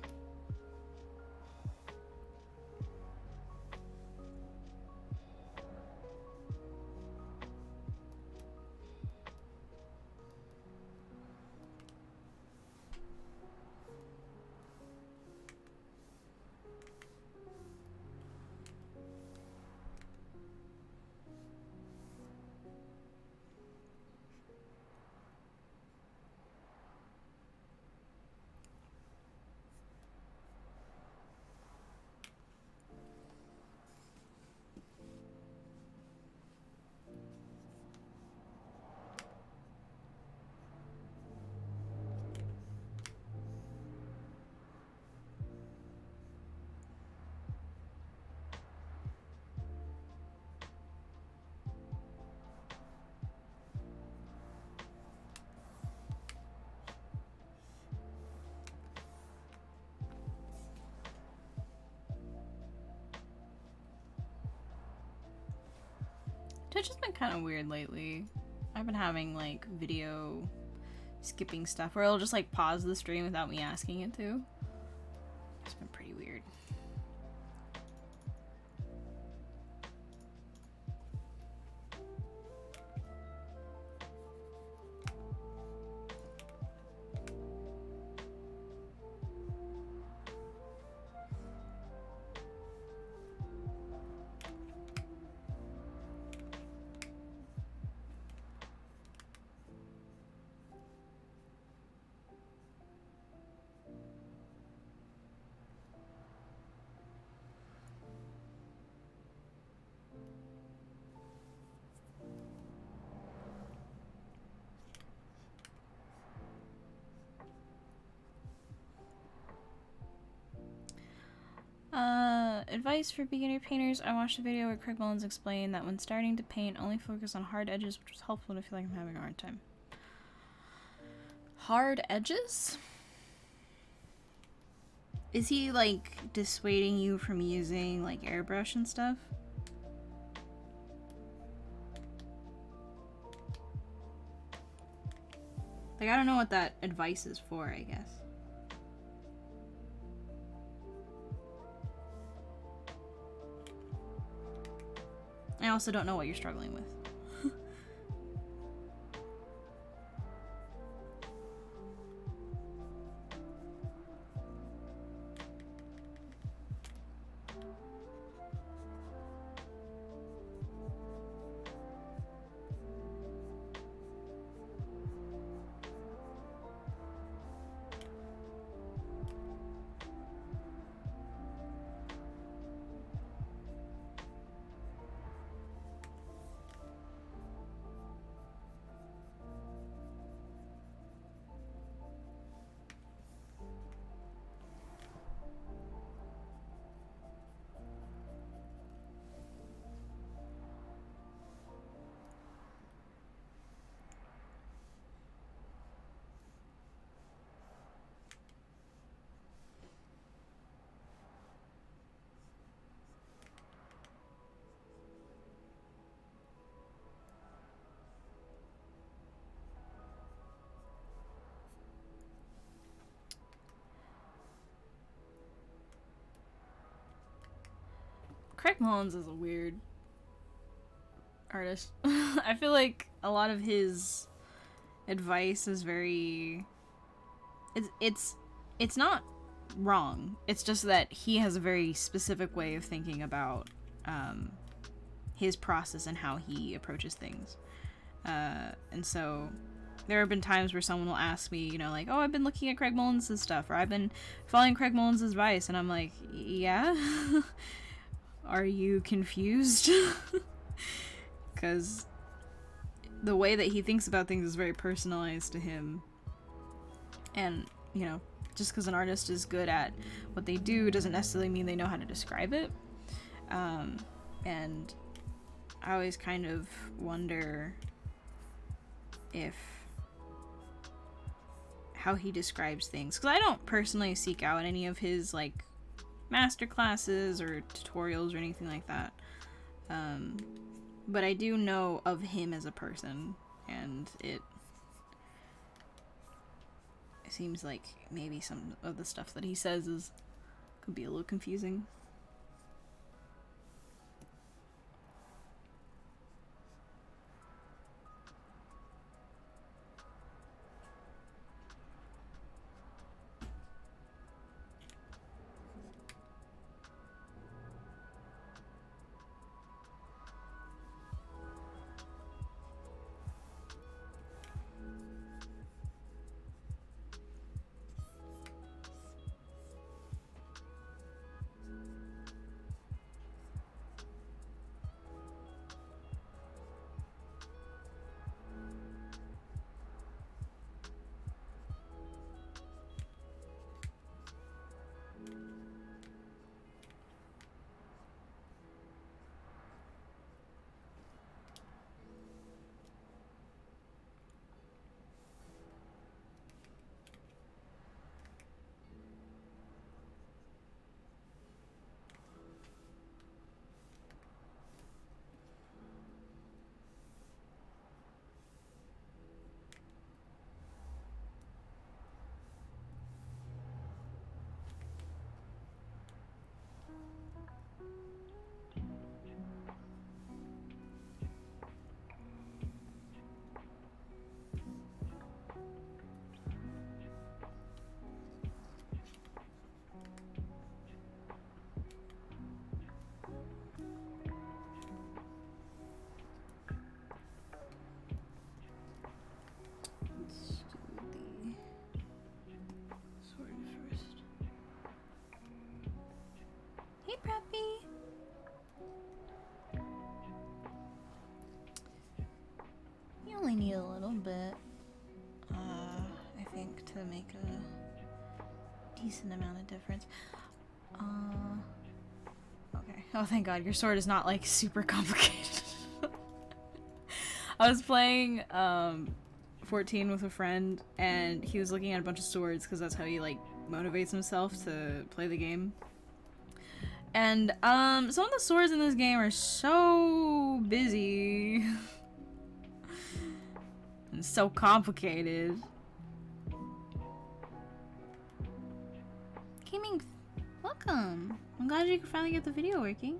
B: Twitch has been kind of weird lately. I've been having like video skipping stuff where it'll just like pause the stream without me asking it to. It's been pretty weird. Advice for beginner painters. I watched a video where Craig Mullins explained that when starting to paint, only focus on hard edges, which was helpful to feel like I'm having a hard time. Hard edges? Is he like dissuading you from using like airbrush and stuff? Like, I don't know what that advice is for, I guess. I also don't know what you're struggling with. Craig Mullins is a weird artist. I feel like a lot of his advice is very... It's not wrong. It's just that he has a very specific way of thinking about his process and how he approaches things. And so there have been times where someone will ask me, you know, like, oh, I've been looking at Craig Mullins' stuff, or I've been following Craig Mullins' advice, and I'm like, yeah? Are you confused? Because the way that he thinks about things is very personalized to him. And, you know, just because an artist is good at what they do doesn't necessarily mean they know how to describe it. And I always kind of wonder if how he describes things, because I don't personally seek out any of his like master classes or tutorials or anything like that, but I do know of him as a person, and it seems like maybe some of the stuff that he says could be a little confusing. Need a little bit, I think, to make a decent amount of difference. Okay. Oh, thank God, your sword is not like super complicated. I was playing 14 with a friend, and he was looking at a bunch of swords because that's how he like motivates himself to play the game. And some of the swords in this game are so busy. And so complicated. Gaming, welcome. I'm glad you could finally get the video working.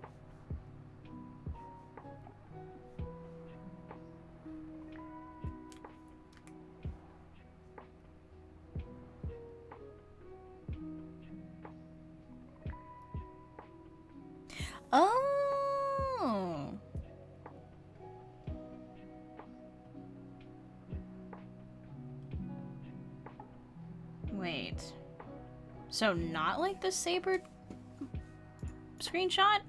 B: Oh. Wait. So not like the saber screenshot?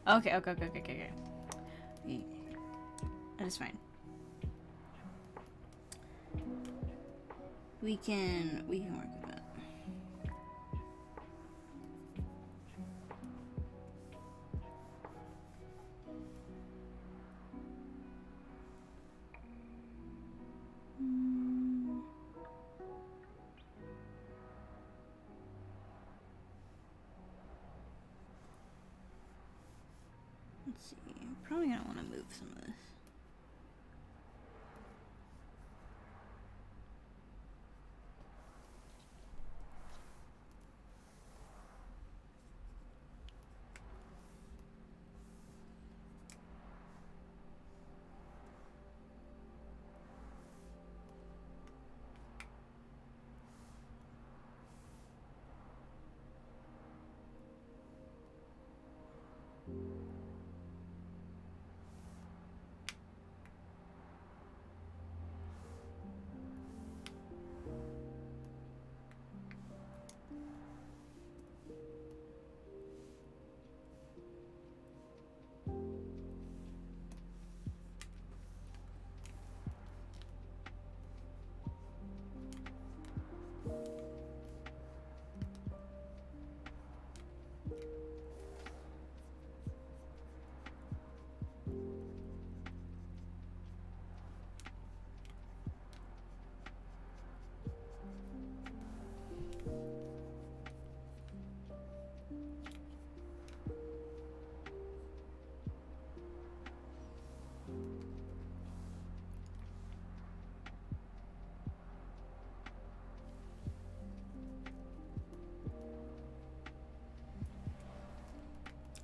B: Okay. That is fine. We can work with that. Let's see. I'm probably gonna want to move some of this.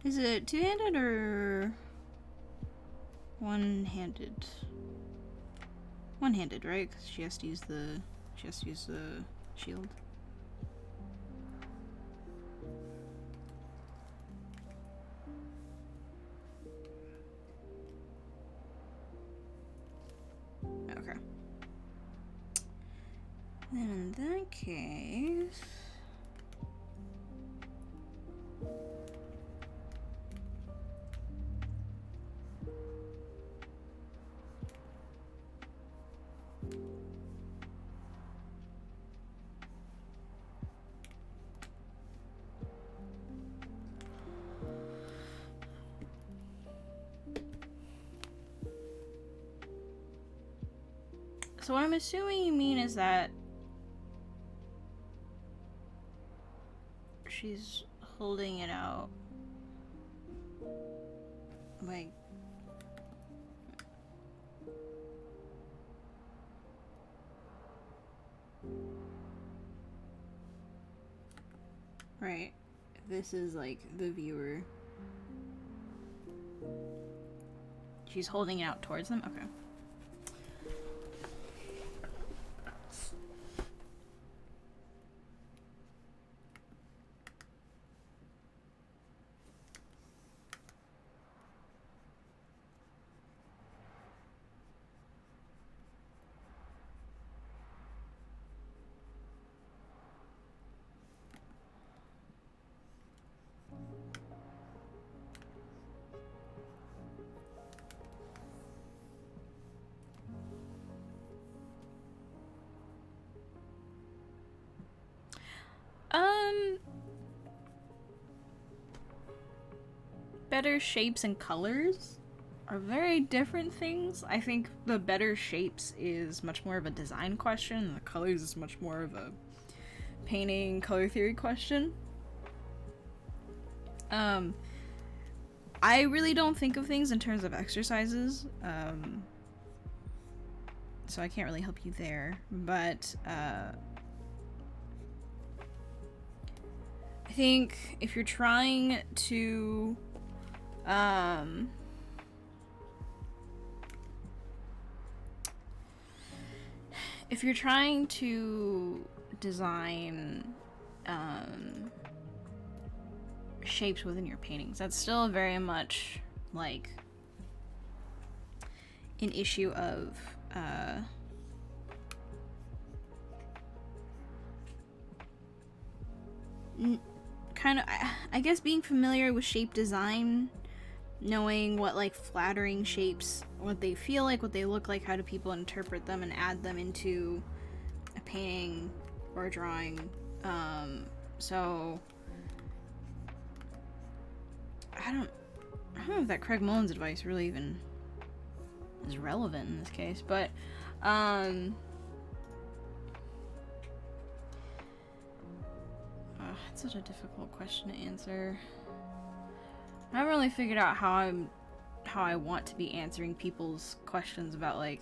B: Is it two-handed or one-handed? One-handed, right? Because she has to use the shield. Okay. Then in that case, so what I'm assuming you mean is that she's holding it out. Like, right. This is like the viewer. She's holding it out towards them? Okay. Better shapes and colors are very different things. I think the better shapes is much more of a design question, and the colors is much more of a painting color theory question. I really don't think of things in terms of exercises, so I can't really help you there, but I think if you're trying to design shapes within your paintings. That's still very much like an issue of kind of, I guess, being familiar with shape design, knowing what like flattering shapes, what they feel like, what they look like, how do people interpret them and add them into a painting or a drawing. So I don't know if that Craig Mullins advice really even is relevant in this case, but it's such a difficult question to answer. I haven't really figured out how I want to be answering people's questions about like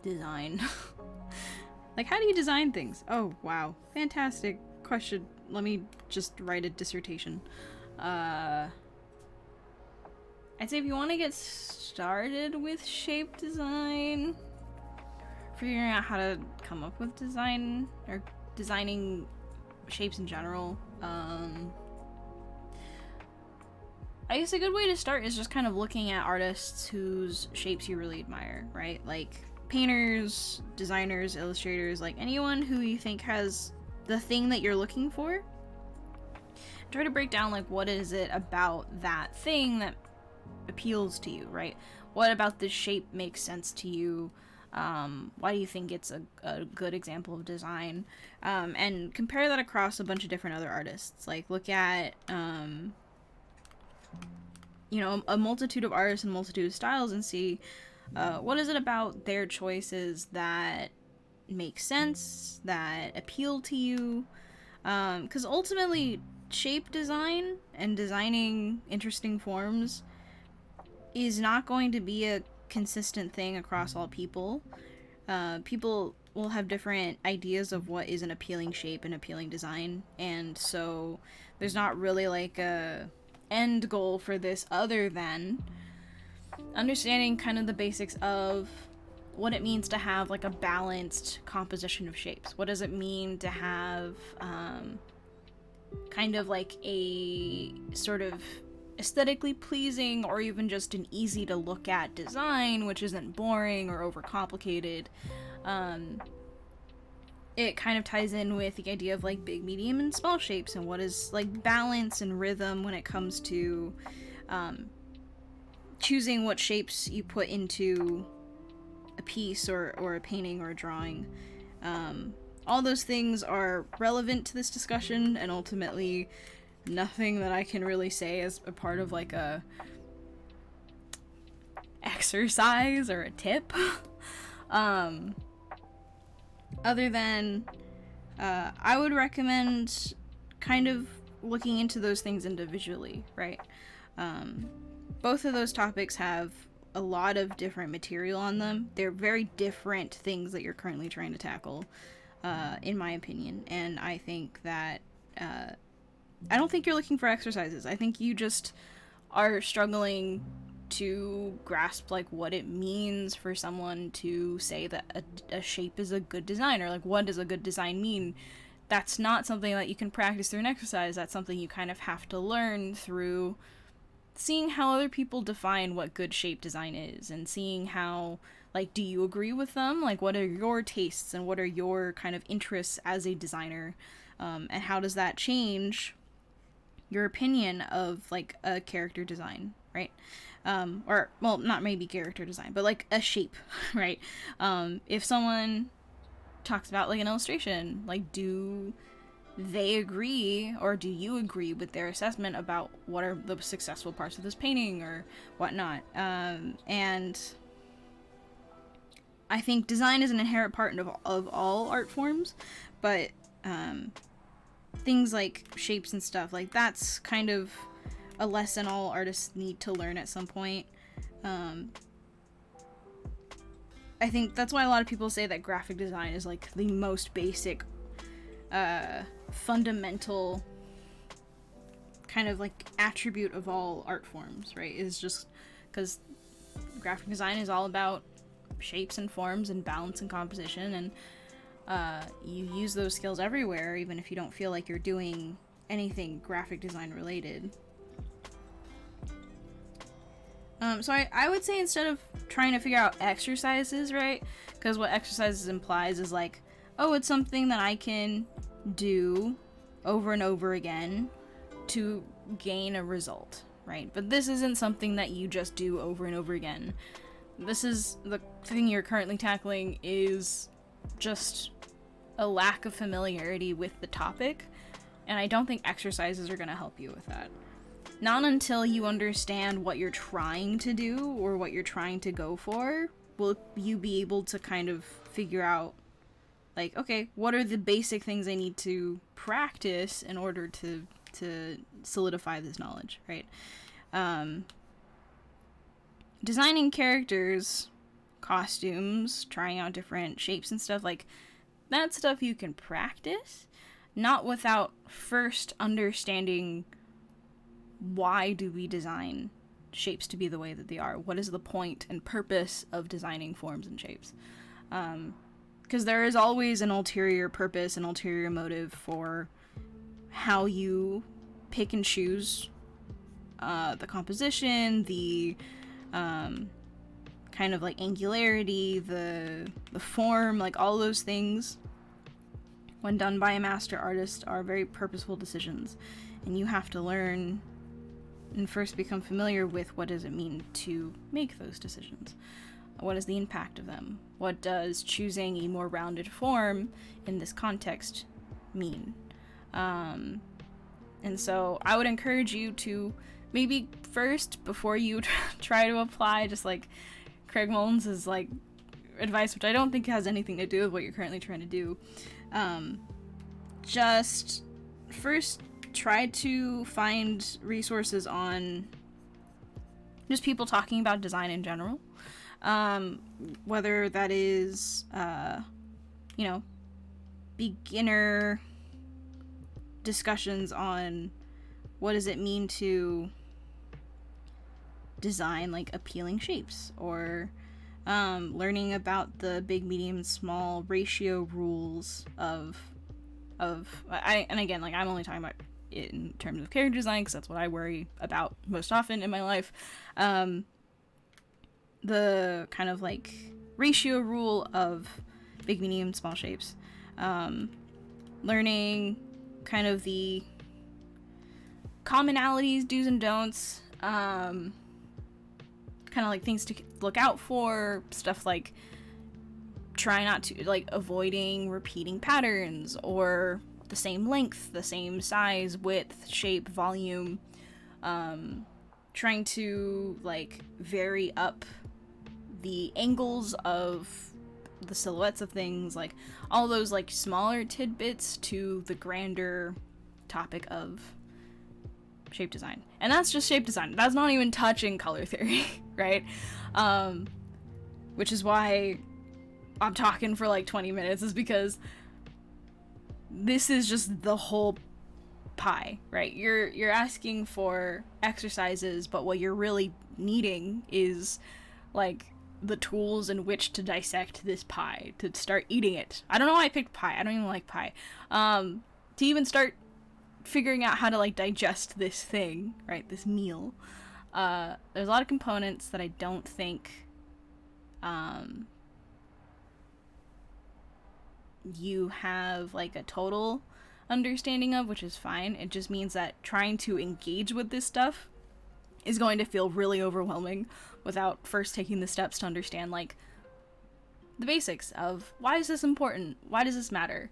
B: design. Like, how do you design things? Oh, wow. Fantastic question. Let me just write a dissertation. I'd say if you want to get started with shape design, figuring out how to come up with design, or designing shapes in general, I guess a good way to start is just kind of looking at artists whose shapes you really admire, right? Like painters, designers, illustrators, like anyone who you think has the thing that you're looking for. Try to break down like what is it about that thing that appeals to you, right? What about this shape makes sense to you? Why do you think it's a good example of design? And compare that across a bunch of different other artists. Like look at you know, a multitude of artists and a multitude of styles and see what is it about their choices that make sense, that appeal to you. Because ultimately, shape design and designing interesting forms is not going to be a consistent thing across all people. People will have different ideas of what is an appealing shape and appealing design, and so there's not really like a end goal for this other than understanding kind of the basics of what it means to have like a balanced composition of shapes. What does it mean to have kind of like a sort of aesthetically pleasing or even just an easy to look at design, which isn't boring or overcomplicated. It kind of ties in with the idea of like big, medium, and small shapes, and what is like balance and rhythm when it comes to choosing what shapes you put into a piece or a painting or a drawing. All those things are relevant to this discussion, and ultimately nothing that I can really say as a part of like a exercise or a tip. Other than I would recommend kind of looking into those things individually, right? Both of those topics have a lot of different material on them. They're very different things that you're currently trying to tackle, in my opinion. And I think that I don't think you're looking for exercises. I think you just are struggling to grasp like what it means for someone to say that a shape is a good design, or like what does a good design mean. That's not something that you can practice through an exercise. That's something you kind of have to learn through seeing how other people define what good shape design is, and seeing how, like, do you agree with them? Like, what are your tastes and what are your kind of interests as a designer? And how does that change your opinion of like a character design, right? Or, well, not maybe character design, but like a shape, right? If someone talks about like an illustration, like, do they agree, or do you agree with their assessment about what are the successful parts of this painting or whatnot? And I think design is an inherent part of all art forms, but things like shapes and stuff, like, that's kind of a lesson all artists need to learn at some point. I think that's why a lot of people say that graphic design is like the most basic, fundamental kind of like attribute of all art forms, right? Is just because graphic design is all about shapes and forms and balance and composition, and you use those skills everywhere, even if you don't feel like you're doing anything graphic design related. So I would say instead of trying to figure out exercises, right? Because what exercises implies is like, oh, it's something that I can do over and over again to gain a result, right? But this isn't something that you just do over and over again. This is the thing you're currently tackling is just a lack of familiarity with the topic, and I don't think exercises are going to help you with that. Not until you understand what you're trying to do or what you're trying to go for will you be able to kind of figure out, like, okay, what are the basic things I need to practice in order to solidify this knowledge, right? Designing characters, costumes, trying out different shapes and stuff, like, that stuff you can practice, not without first understanding why do we design shapes to be the way that they are? What is the point and purpose of designing forms and shapes? Because there is always an ulterior purpose, an ulterior motive for how you pick and choose the composition, the kind of like angularity, the form, like all those things, when done by a master artist, are very purposeful decisions. And you have to learn and first become familiar with what does it mean to make those decisions. What is the impact of them? What does choosing a more rounded form in this context mean? And so I would encourage you to maybe first, before you try to apply, just like Craig Mullins' like advice, which I don't think has anything to do with what you're currently trying to do, just first try to find resources on just people talking about design in general. Whether that is, beginner discussions on what does it mean to design like appealing shapes, or learning about the big, medium, small ratio rules of and again, like, I'm only talking about it in terms of character design because that's what I worry about most often in my life. The kind of like ratio rule of big, medium, small shapes. Learning kind of the commonalities, do's and don'ts, kind of like things to look out for, stuff like try not to, like, avoiding repeating patterns or the same length, the same size, width, shape, volume, trying to like vary up the angles of the silhouettes of things, like all those like smaller tidbits to the grander topic of shape design. And that's just shape design. That's not even touching color theory, right? Which is why I'm talking for like 20 minutes, is because this is just the whole pie, right? You're asking for exercises, but what you're really needing is like the tools in which to dissect this pie, to start eating it. I don't know why I picked pie. I don't even like pie. To even start figuring out how to like digest this thing, right? This meal. There's a lot of components that I don't think you have like a total understanding of, which is fine. It just means that trying to engage with this stuff is going to feel really overwhelming without first taking the steps to understand like the basics of why is this important? Why does this matter?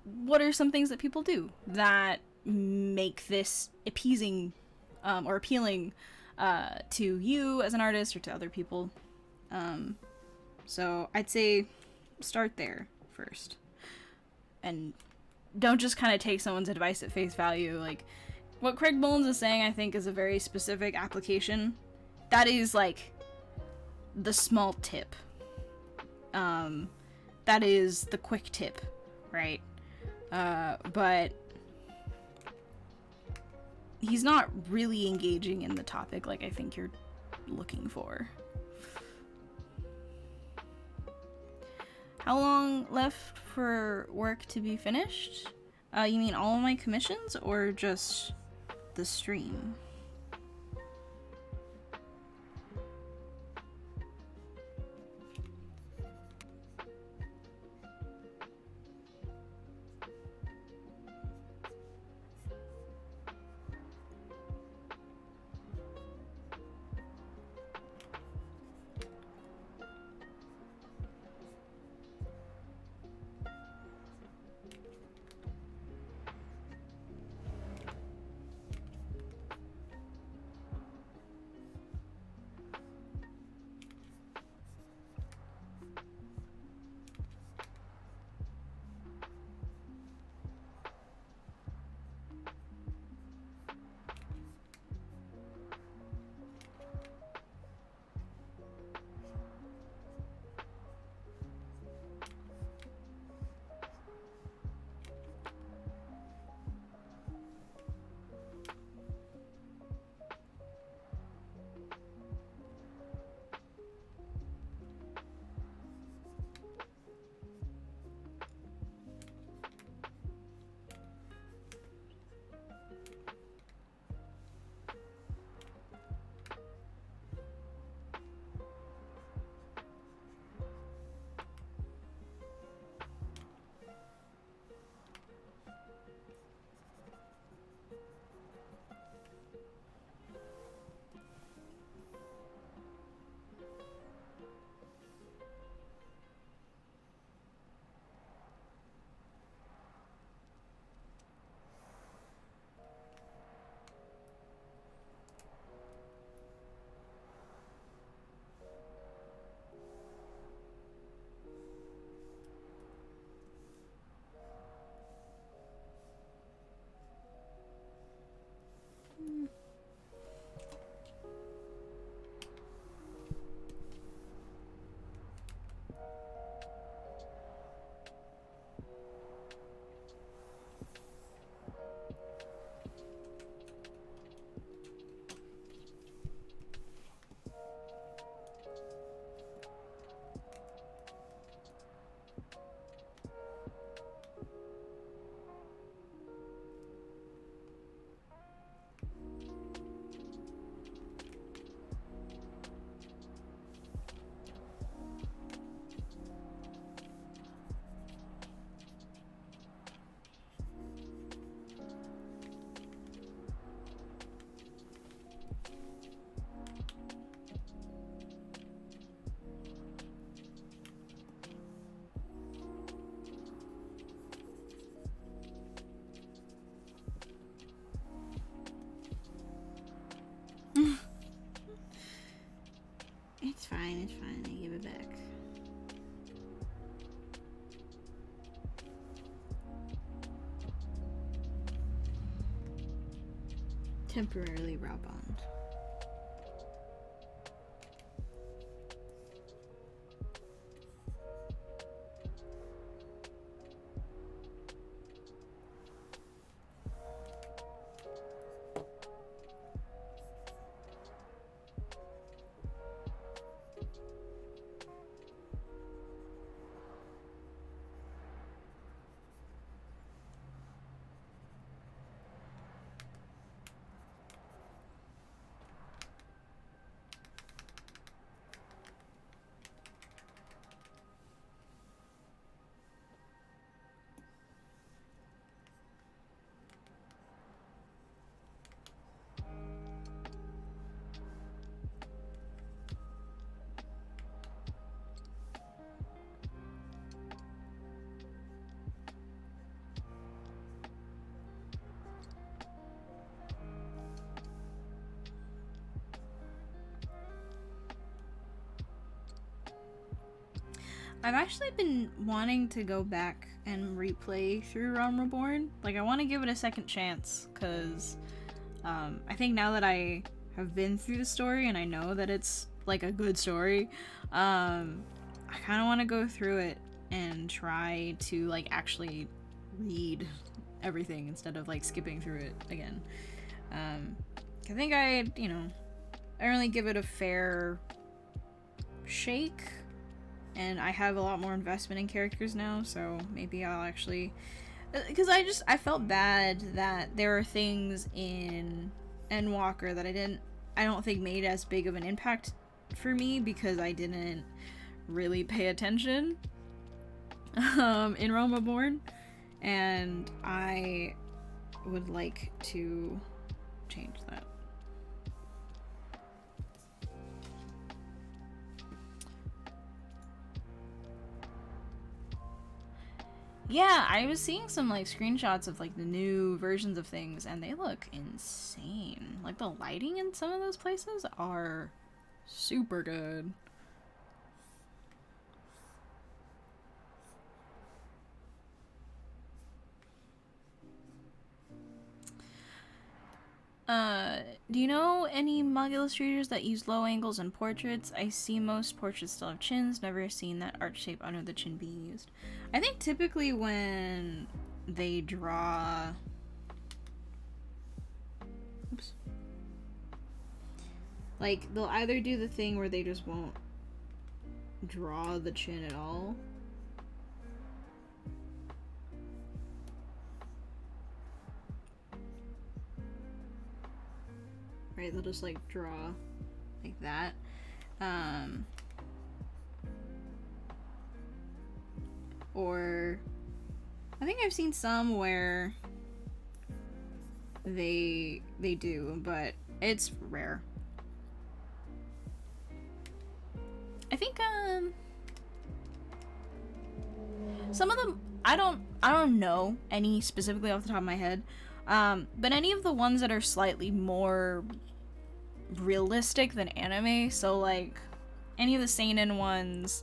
B: What are some things that people do that make this appeasing or appealing to you as an artist or to other people? So I'd say start there first, and don't just kind of take someone's advice at face value. Like what Craig Mullins is saying, I think, is a very specific application. That is like the small tip. That is the quick tip, right? But he's not really engaging in the topic like I think you're looking for. How long left for work to be finished? You mean all of my commissions or just the stream? It's fine, it's fine. I give it back. Temporarily raw bond. I've actually been wanting to go back and replay through Realm Reborn. Like, I want to give it a second chance, because I think now that I have been through the story and I know that it's, like, a good story, I kind of want to go through it and try to, like, actually read everything instead of, like, skipping through it again. I think I really give it a fair shake. and I have a lot more investment in characters now, so maybe I'll actually, because I felt bad that there are things in Endwalker that I don't think made as big of an impact for me because I didn't really pay attention in Realm Reborn, and I would like to change that. Yeah, I was seeing some like screenshots of like the new versions of things, and they look insane. Like the lighting in some of those places are super good. Do you know any manga illustrators that use low angles in portraits? I see most portraits still have chins, never seen that arch shape under the chin being used. I think typically when they draw... Oops. Like, they'll either do the thing where they just won't draw the chin at all. Right, they'll just like draw like that. Or I think I've seen some where they do, but it's rare. I think some of them I don't know any specifically off the top of my head. But any of the ones that are slightly more realistic than anime, so like any of the seinen ones,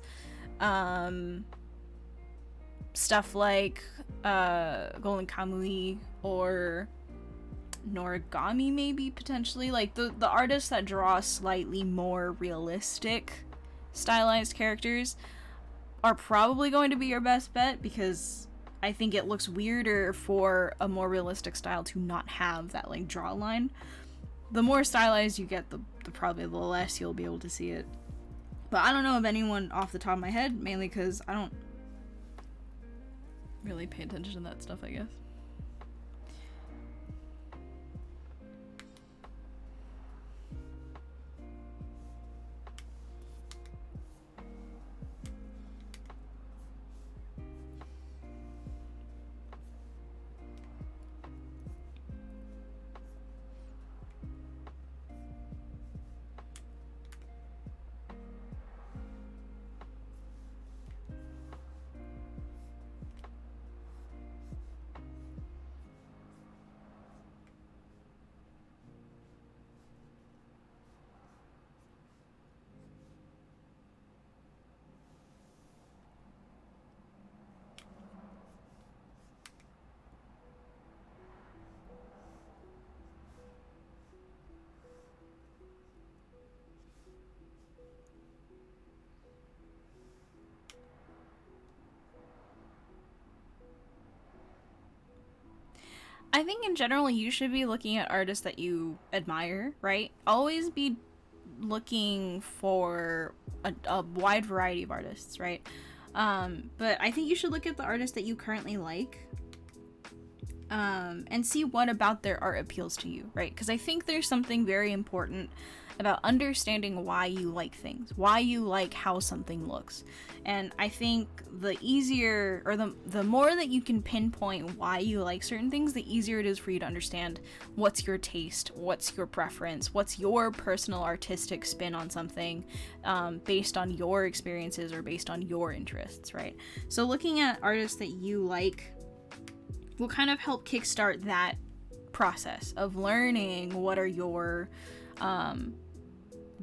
B: stuff like Golden Kamui or Noragami maybe potentially, like the artists that draw slightly more realistic stylized characters are probably going to be your best bet, because I think it looks weirder for a more realistic style to not have that like draw line. The more stylized you get, the probably the less you'll be able to see it. But I don't know of anyone off the top of my head, mainly because I don't really pay attention to that stuff, I guess. I think in general you should be looking at artists that you admire, right? Always be looking for a wide variety of artists, right? But I think you should look at the artists that you currently like, and see what about their art appeals to you, right? Because I think there's something very important about understanding why you like things, why you like how something looks. And I think the easier, or the more that you can pinpoint why you like certain things, the easier it is for you to understand what's your taste, what's your preference, what's your personal artistic spin on something, based on your experiences or based on your interests, right? So looking at artists that you like will kind of help kickstart that process of learning what are your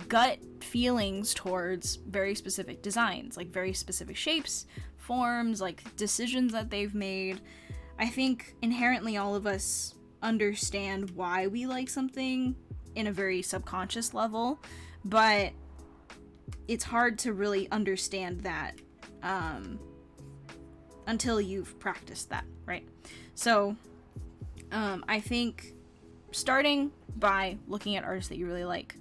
B: gut feelings towards very specific designs, like very specific shapes, forms, like decisions that they've made. I think inherently all of us understand why we like something in a very subconscious level, but it's hard to really understand that until you've practiced that, right? So I think starting by looking at artists that you really like,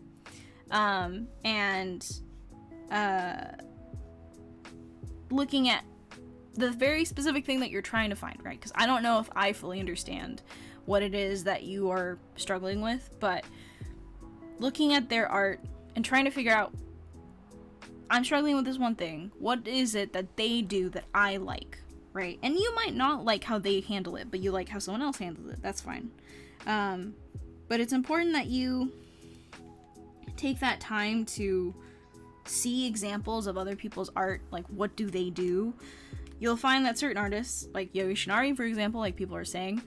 B: and looking at the very specific thing that you're trying to find, right? Because I don't know if I fully understand what it is that you are struggling with, but looking at their art and trying to figure out, I'm struggling with this one thing. What is it that they do that I like, right? And you might not like how they handle it, but you like how someone else handles it. That's fine. But it's important that you take that time to see examples of other people's art. Like, what do they do? You'll find that certain artists, like Yoshinari, for example, like people are saying,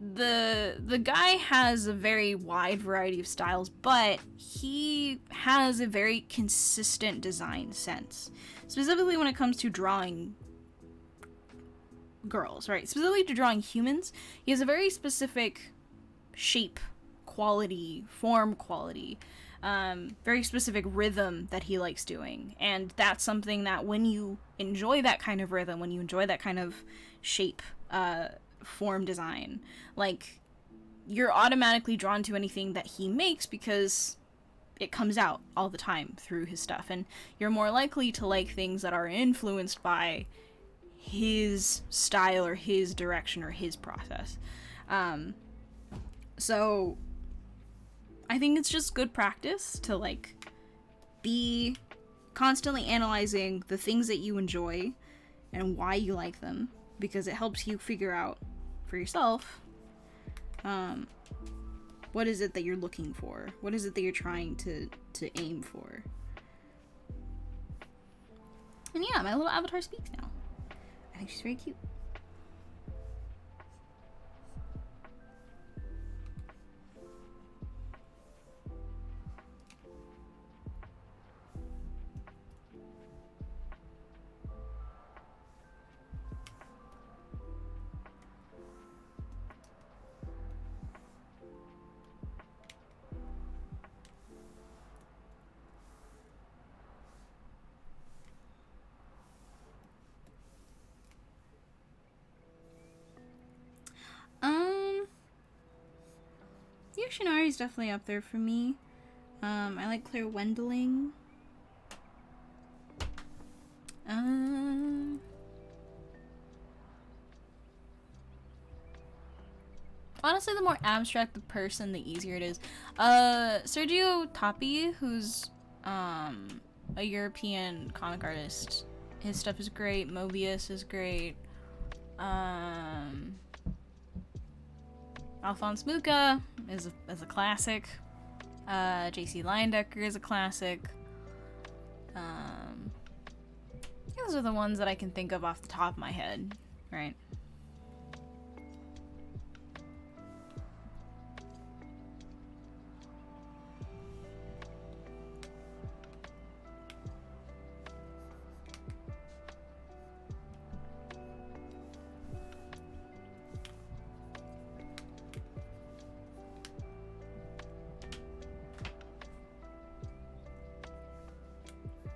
B: the guy has a very wide variety of styles, but he has a very consistent design sense. Specifically when it comes to drawing girls, right? Specifically to drawing humans, he has a very specific shape, quality, form quality, very specific rhythm that he likes doing. And that's something that when you enjoy that kind of rhythm, when you enjoy that kind of shape, form design, like, you're automatically drawn to anything that he makes because it comes out all the time through his stuff, and you're more likely to like things that are influenced by his style or his direction or his process. So I think it's just good practice to, like, be constantly analyzing the things that you enjoy and why you like them, because it helps you figure out for yourself what is it that you're looking for, what is it that you're trying to aim for. And yeah, my little avatar speaks now. I think she's very cute. Yoshinari is definitely up there for me. I like Claire Wendling. Honestly, the more abstract the person, the easier it is. Sergio Tapia, who's a European comic artist. His stuff is great. Mobius is great. Alphonse Mucha is a classic. J.C. Leyendecker is a classic. Those are the ones that I can think of off the top of my head, right?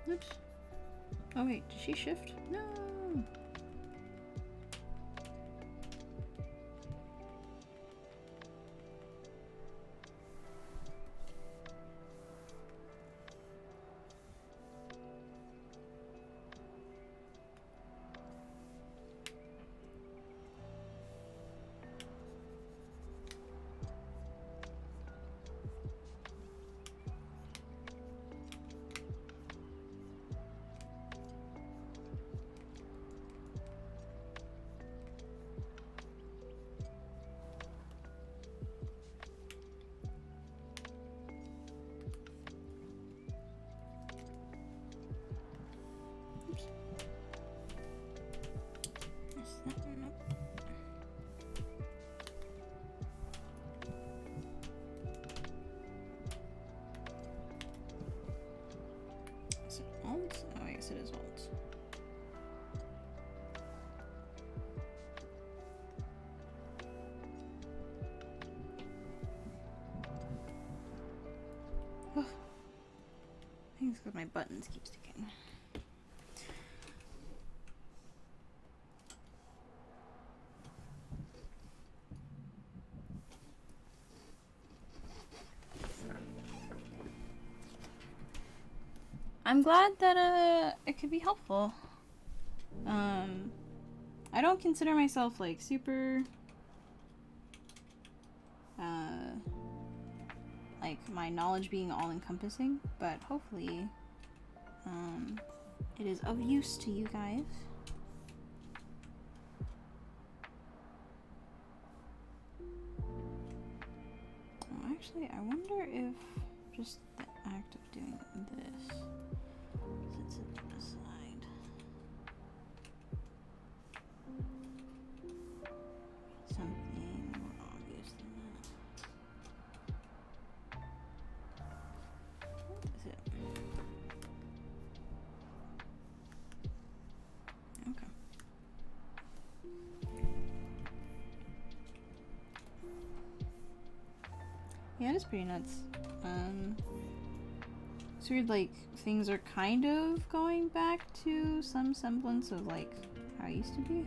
B: Oops. Oh wait, did she shift? No. Alt? Oh, I guess it is alt. Oh. I think it's because my buttons keep sticking. I'm glad that it could be helpful. I don't consider myself like super like my knowledge being all encompassing, but hopefully it is of use to you guys. Oh, actually, I wonder if just the act of doing this sets it aside. Something more obvious than that. What is it? Okay. Yeah, it is pretty nuts. It's weird, like, things are kind of going back to some semblance of, like, how it used to be.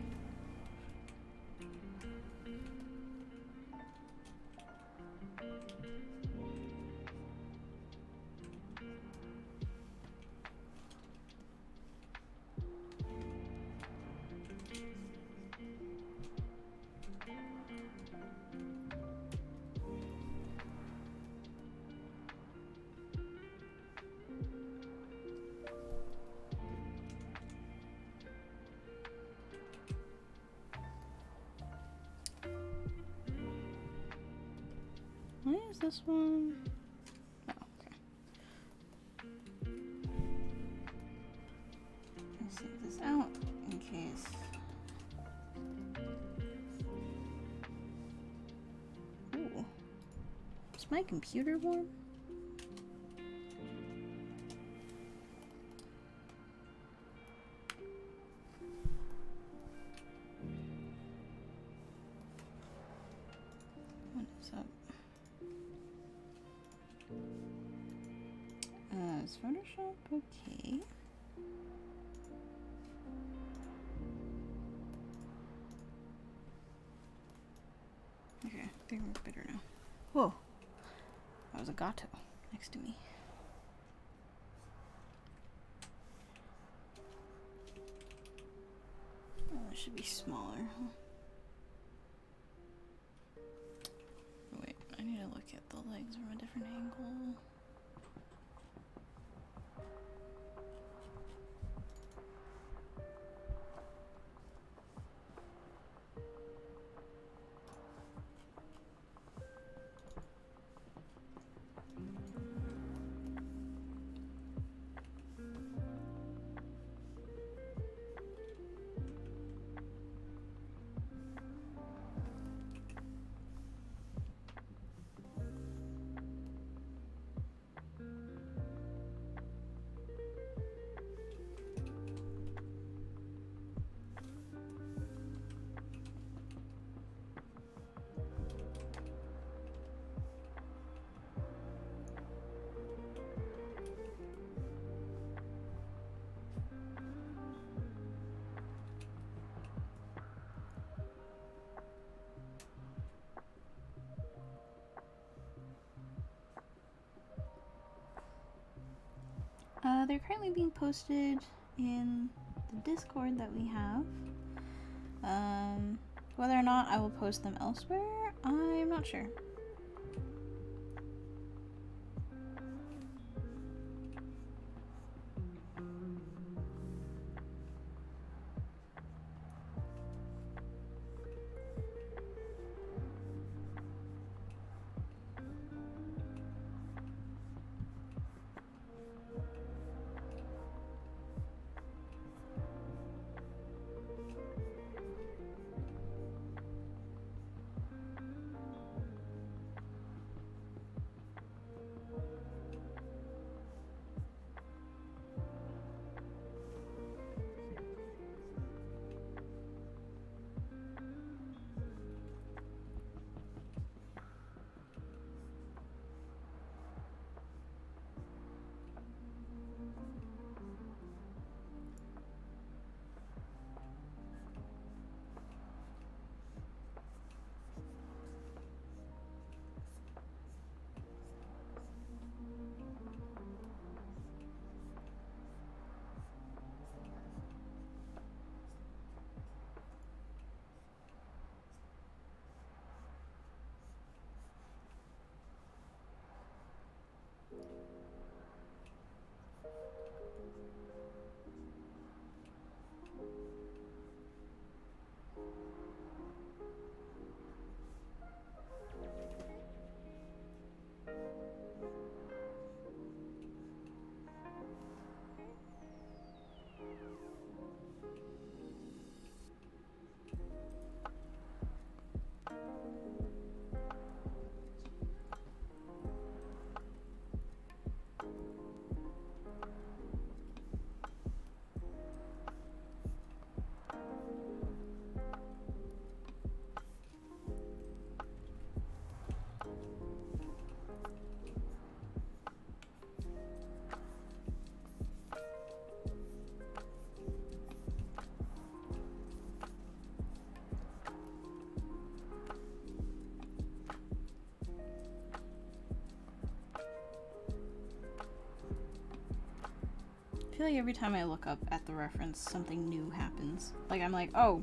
B: Why is this one? Oh, okay. Let's save this out in case. Ooh. Is my computer warm? What is up? Is Photoshop okay? Okay, I think we're better now. Whoa. That was a gato next to me. Oh, it should be smaller. Huh? Wait, I need to look at the legs from a different angle. They're currently being posted in the Discord that we have. Whether or not I will post them elsewhere, I'm not sure. I feel like every time I look up at the reference, something new happens. Like, I'm like, oh,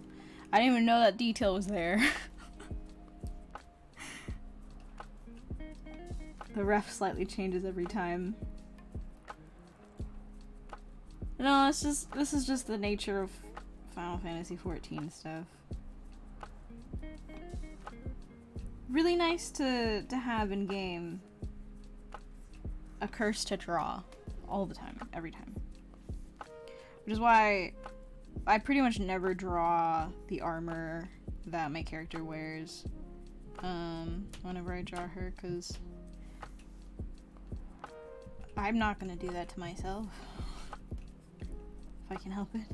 B: I didn't even know that detail was there. The ref slightly changes every time. No, this is just the nature of Final Fantasy XIV stuff. Really nice to have in game a curse to draw all the time, every time. Which is why I pretty much never draw the armor that my character wears whenever I draw her, because I'm not gonna do that to myself if I can help it.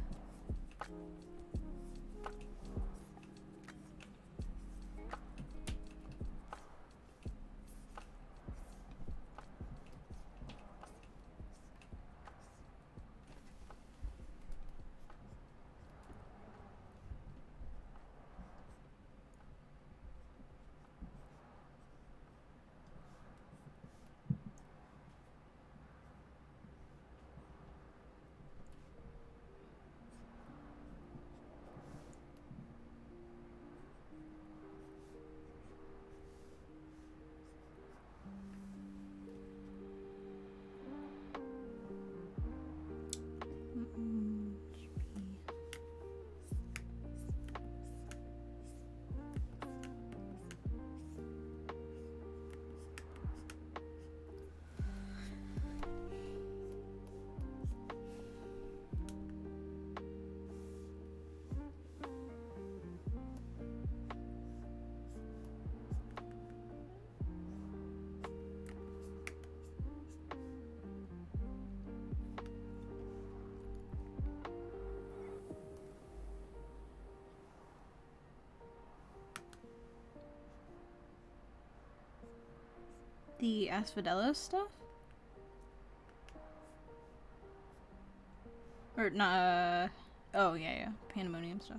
B: The Asphodelos stuff? Or not, oh yeah, Pandemonium stuff.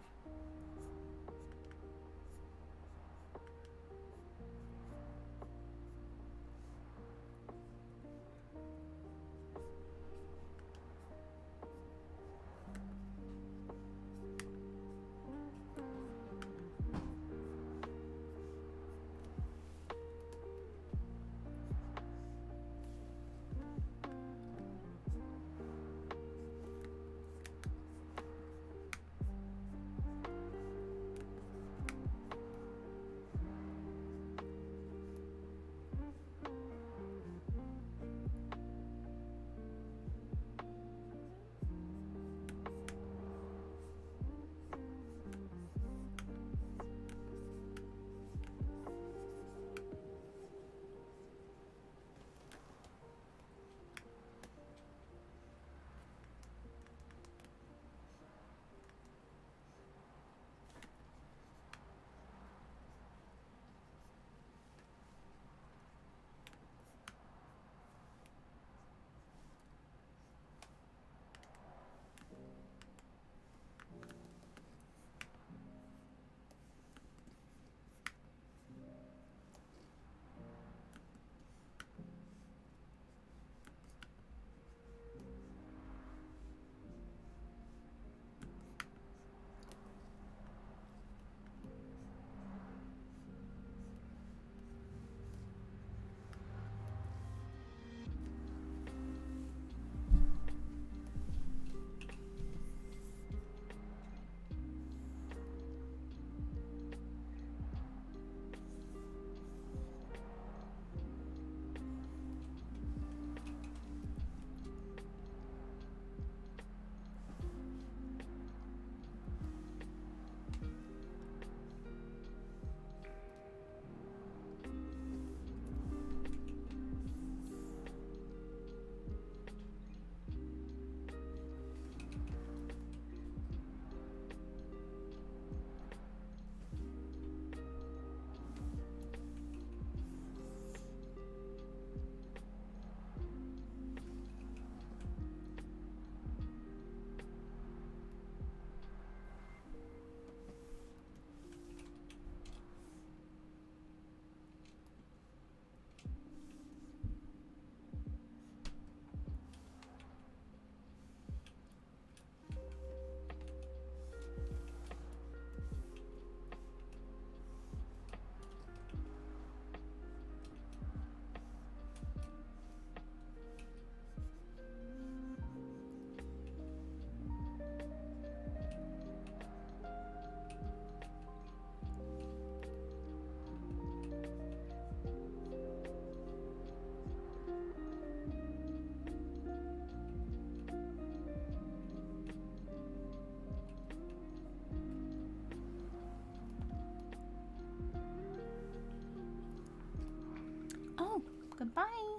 B: Bye.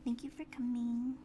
B: Thank you for coming.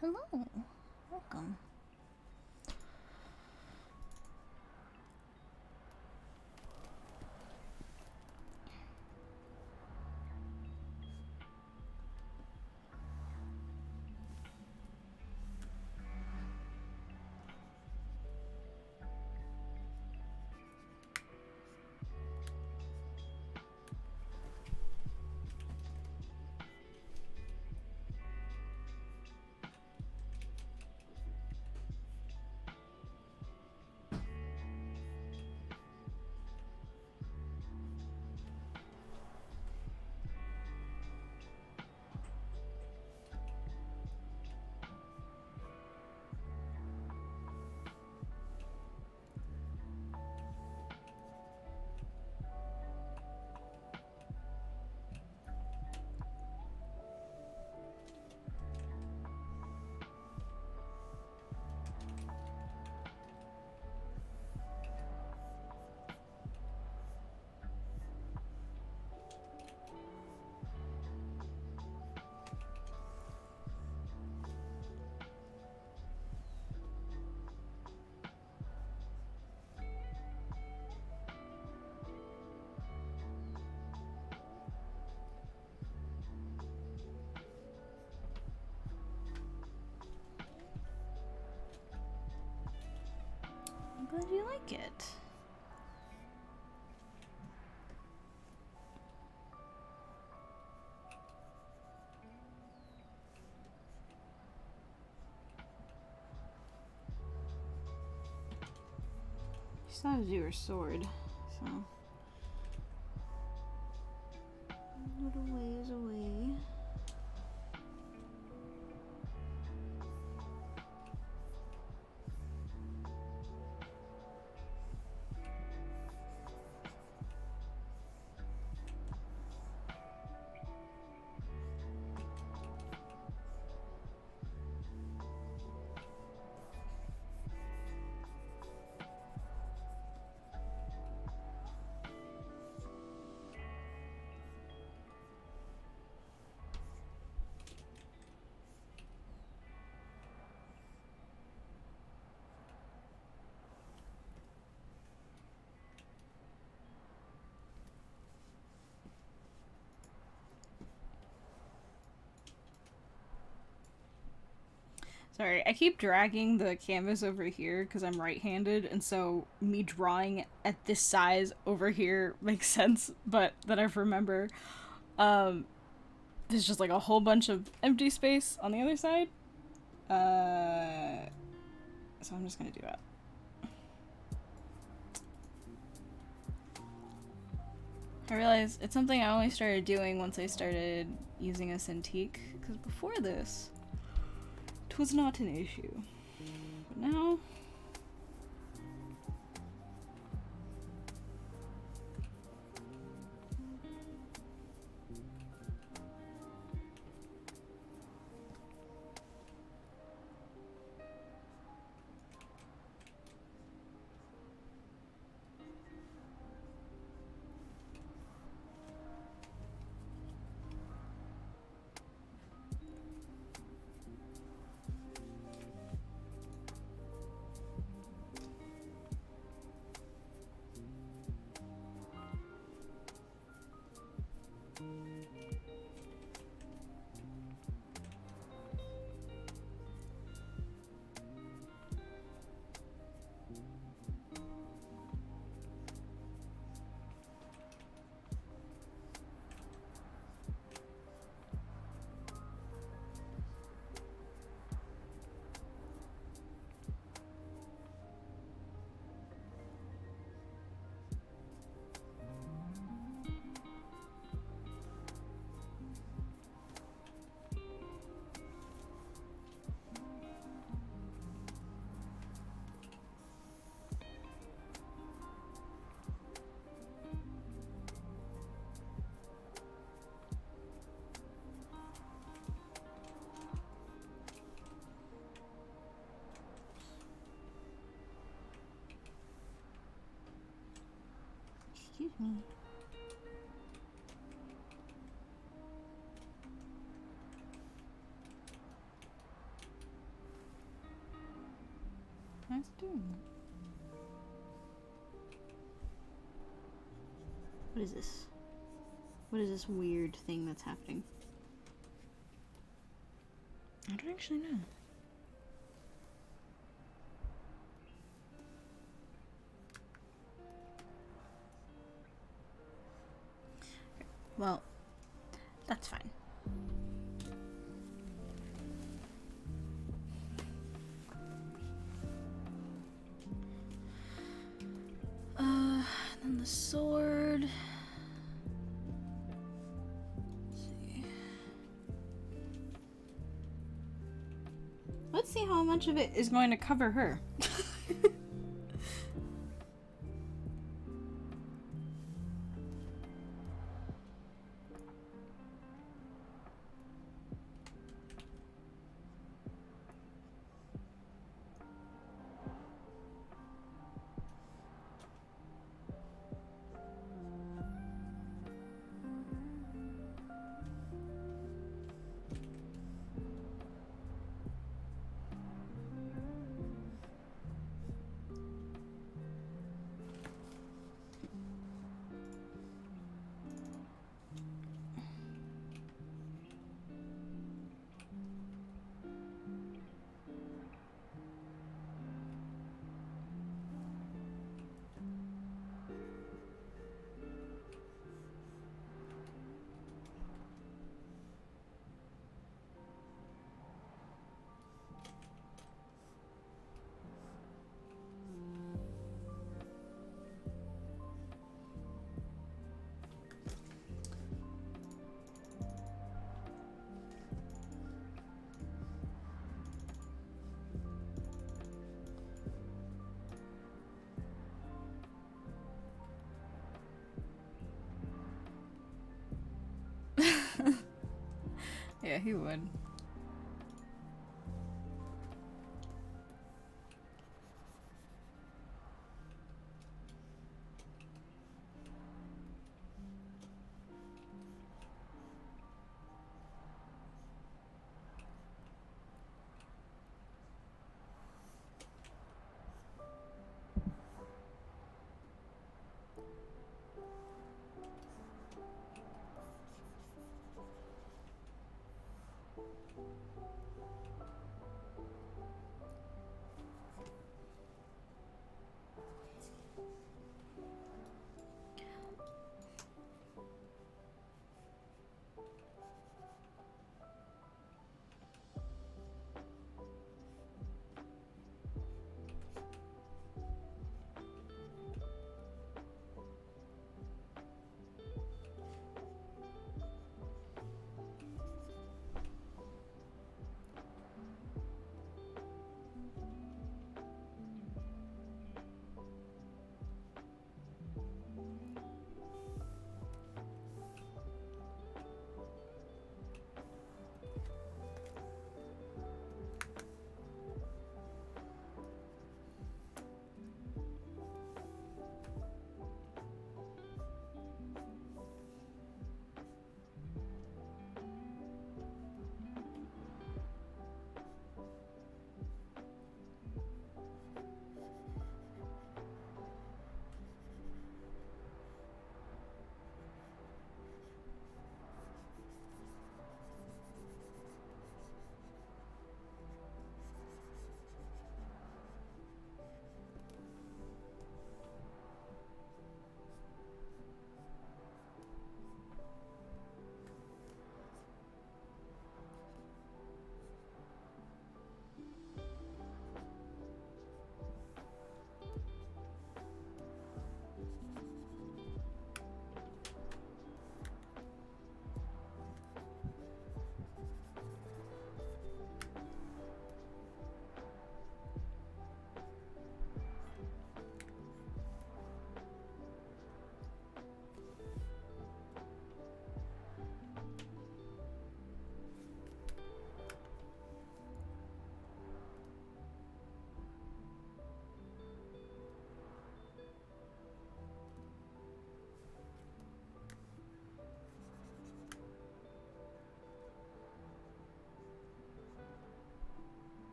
B: Hello. Welcome. I'm glad you like it. You still have to do your sword, so. A little ways away. Sorry, I keep dragging the canvas over here because I'm right-handed, and so me drawing at this size over here makes sense, but then I remember there's just like a whole bunch of empty space on the other side. So I'm just gonna do that. I realized it's something I only started doing once I started using a Cintiq, because before this, it was not an issue. But now... Excuse me. Nice doing. What is this? What is this weird thing that's happening? I don't actually know. Well, that's fine. Then the sword. Let's see. Let's see how much of it is going to cover her. Yeah, he would.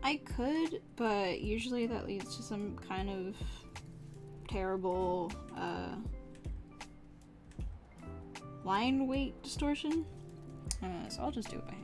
B: I could, but usually that leads to some kind of terrible line weight distortion. So I'll just do it by hand.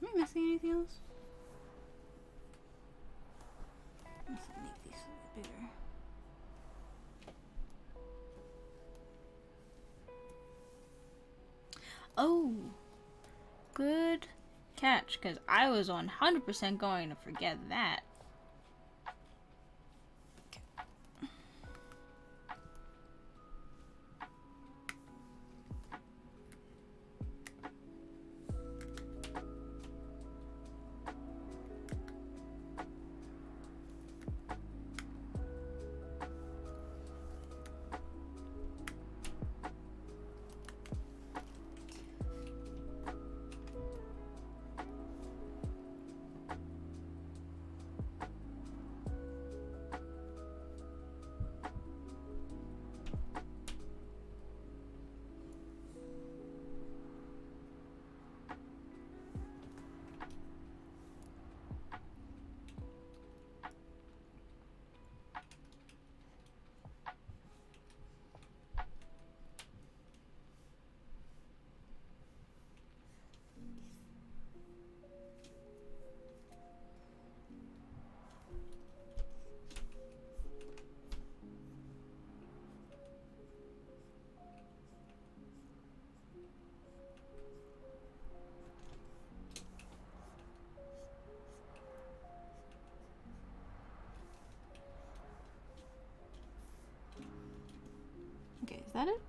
B: Am I missing anything else? Let's make these a bit bigger. Oh, good catch, because I was 100% going to forget that. Okay, is that it?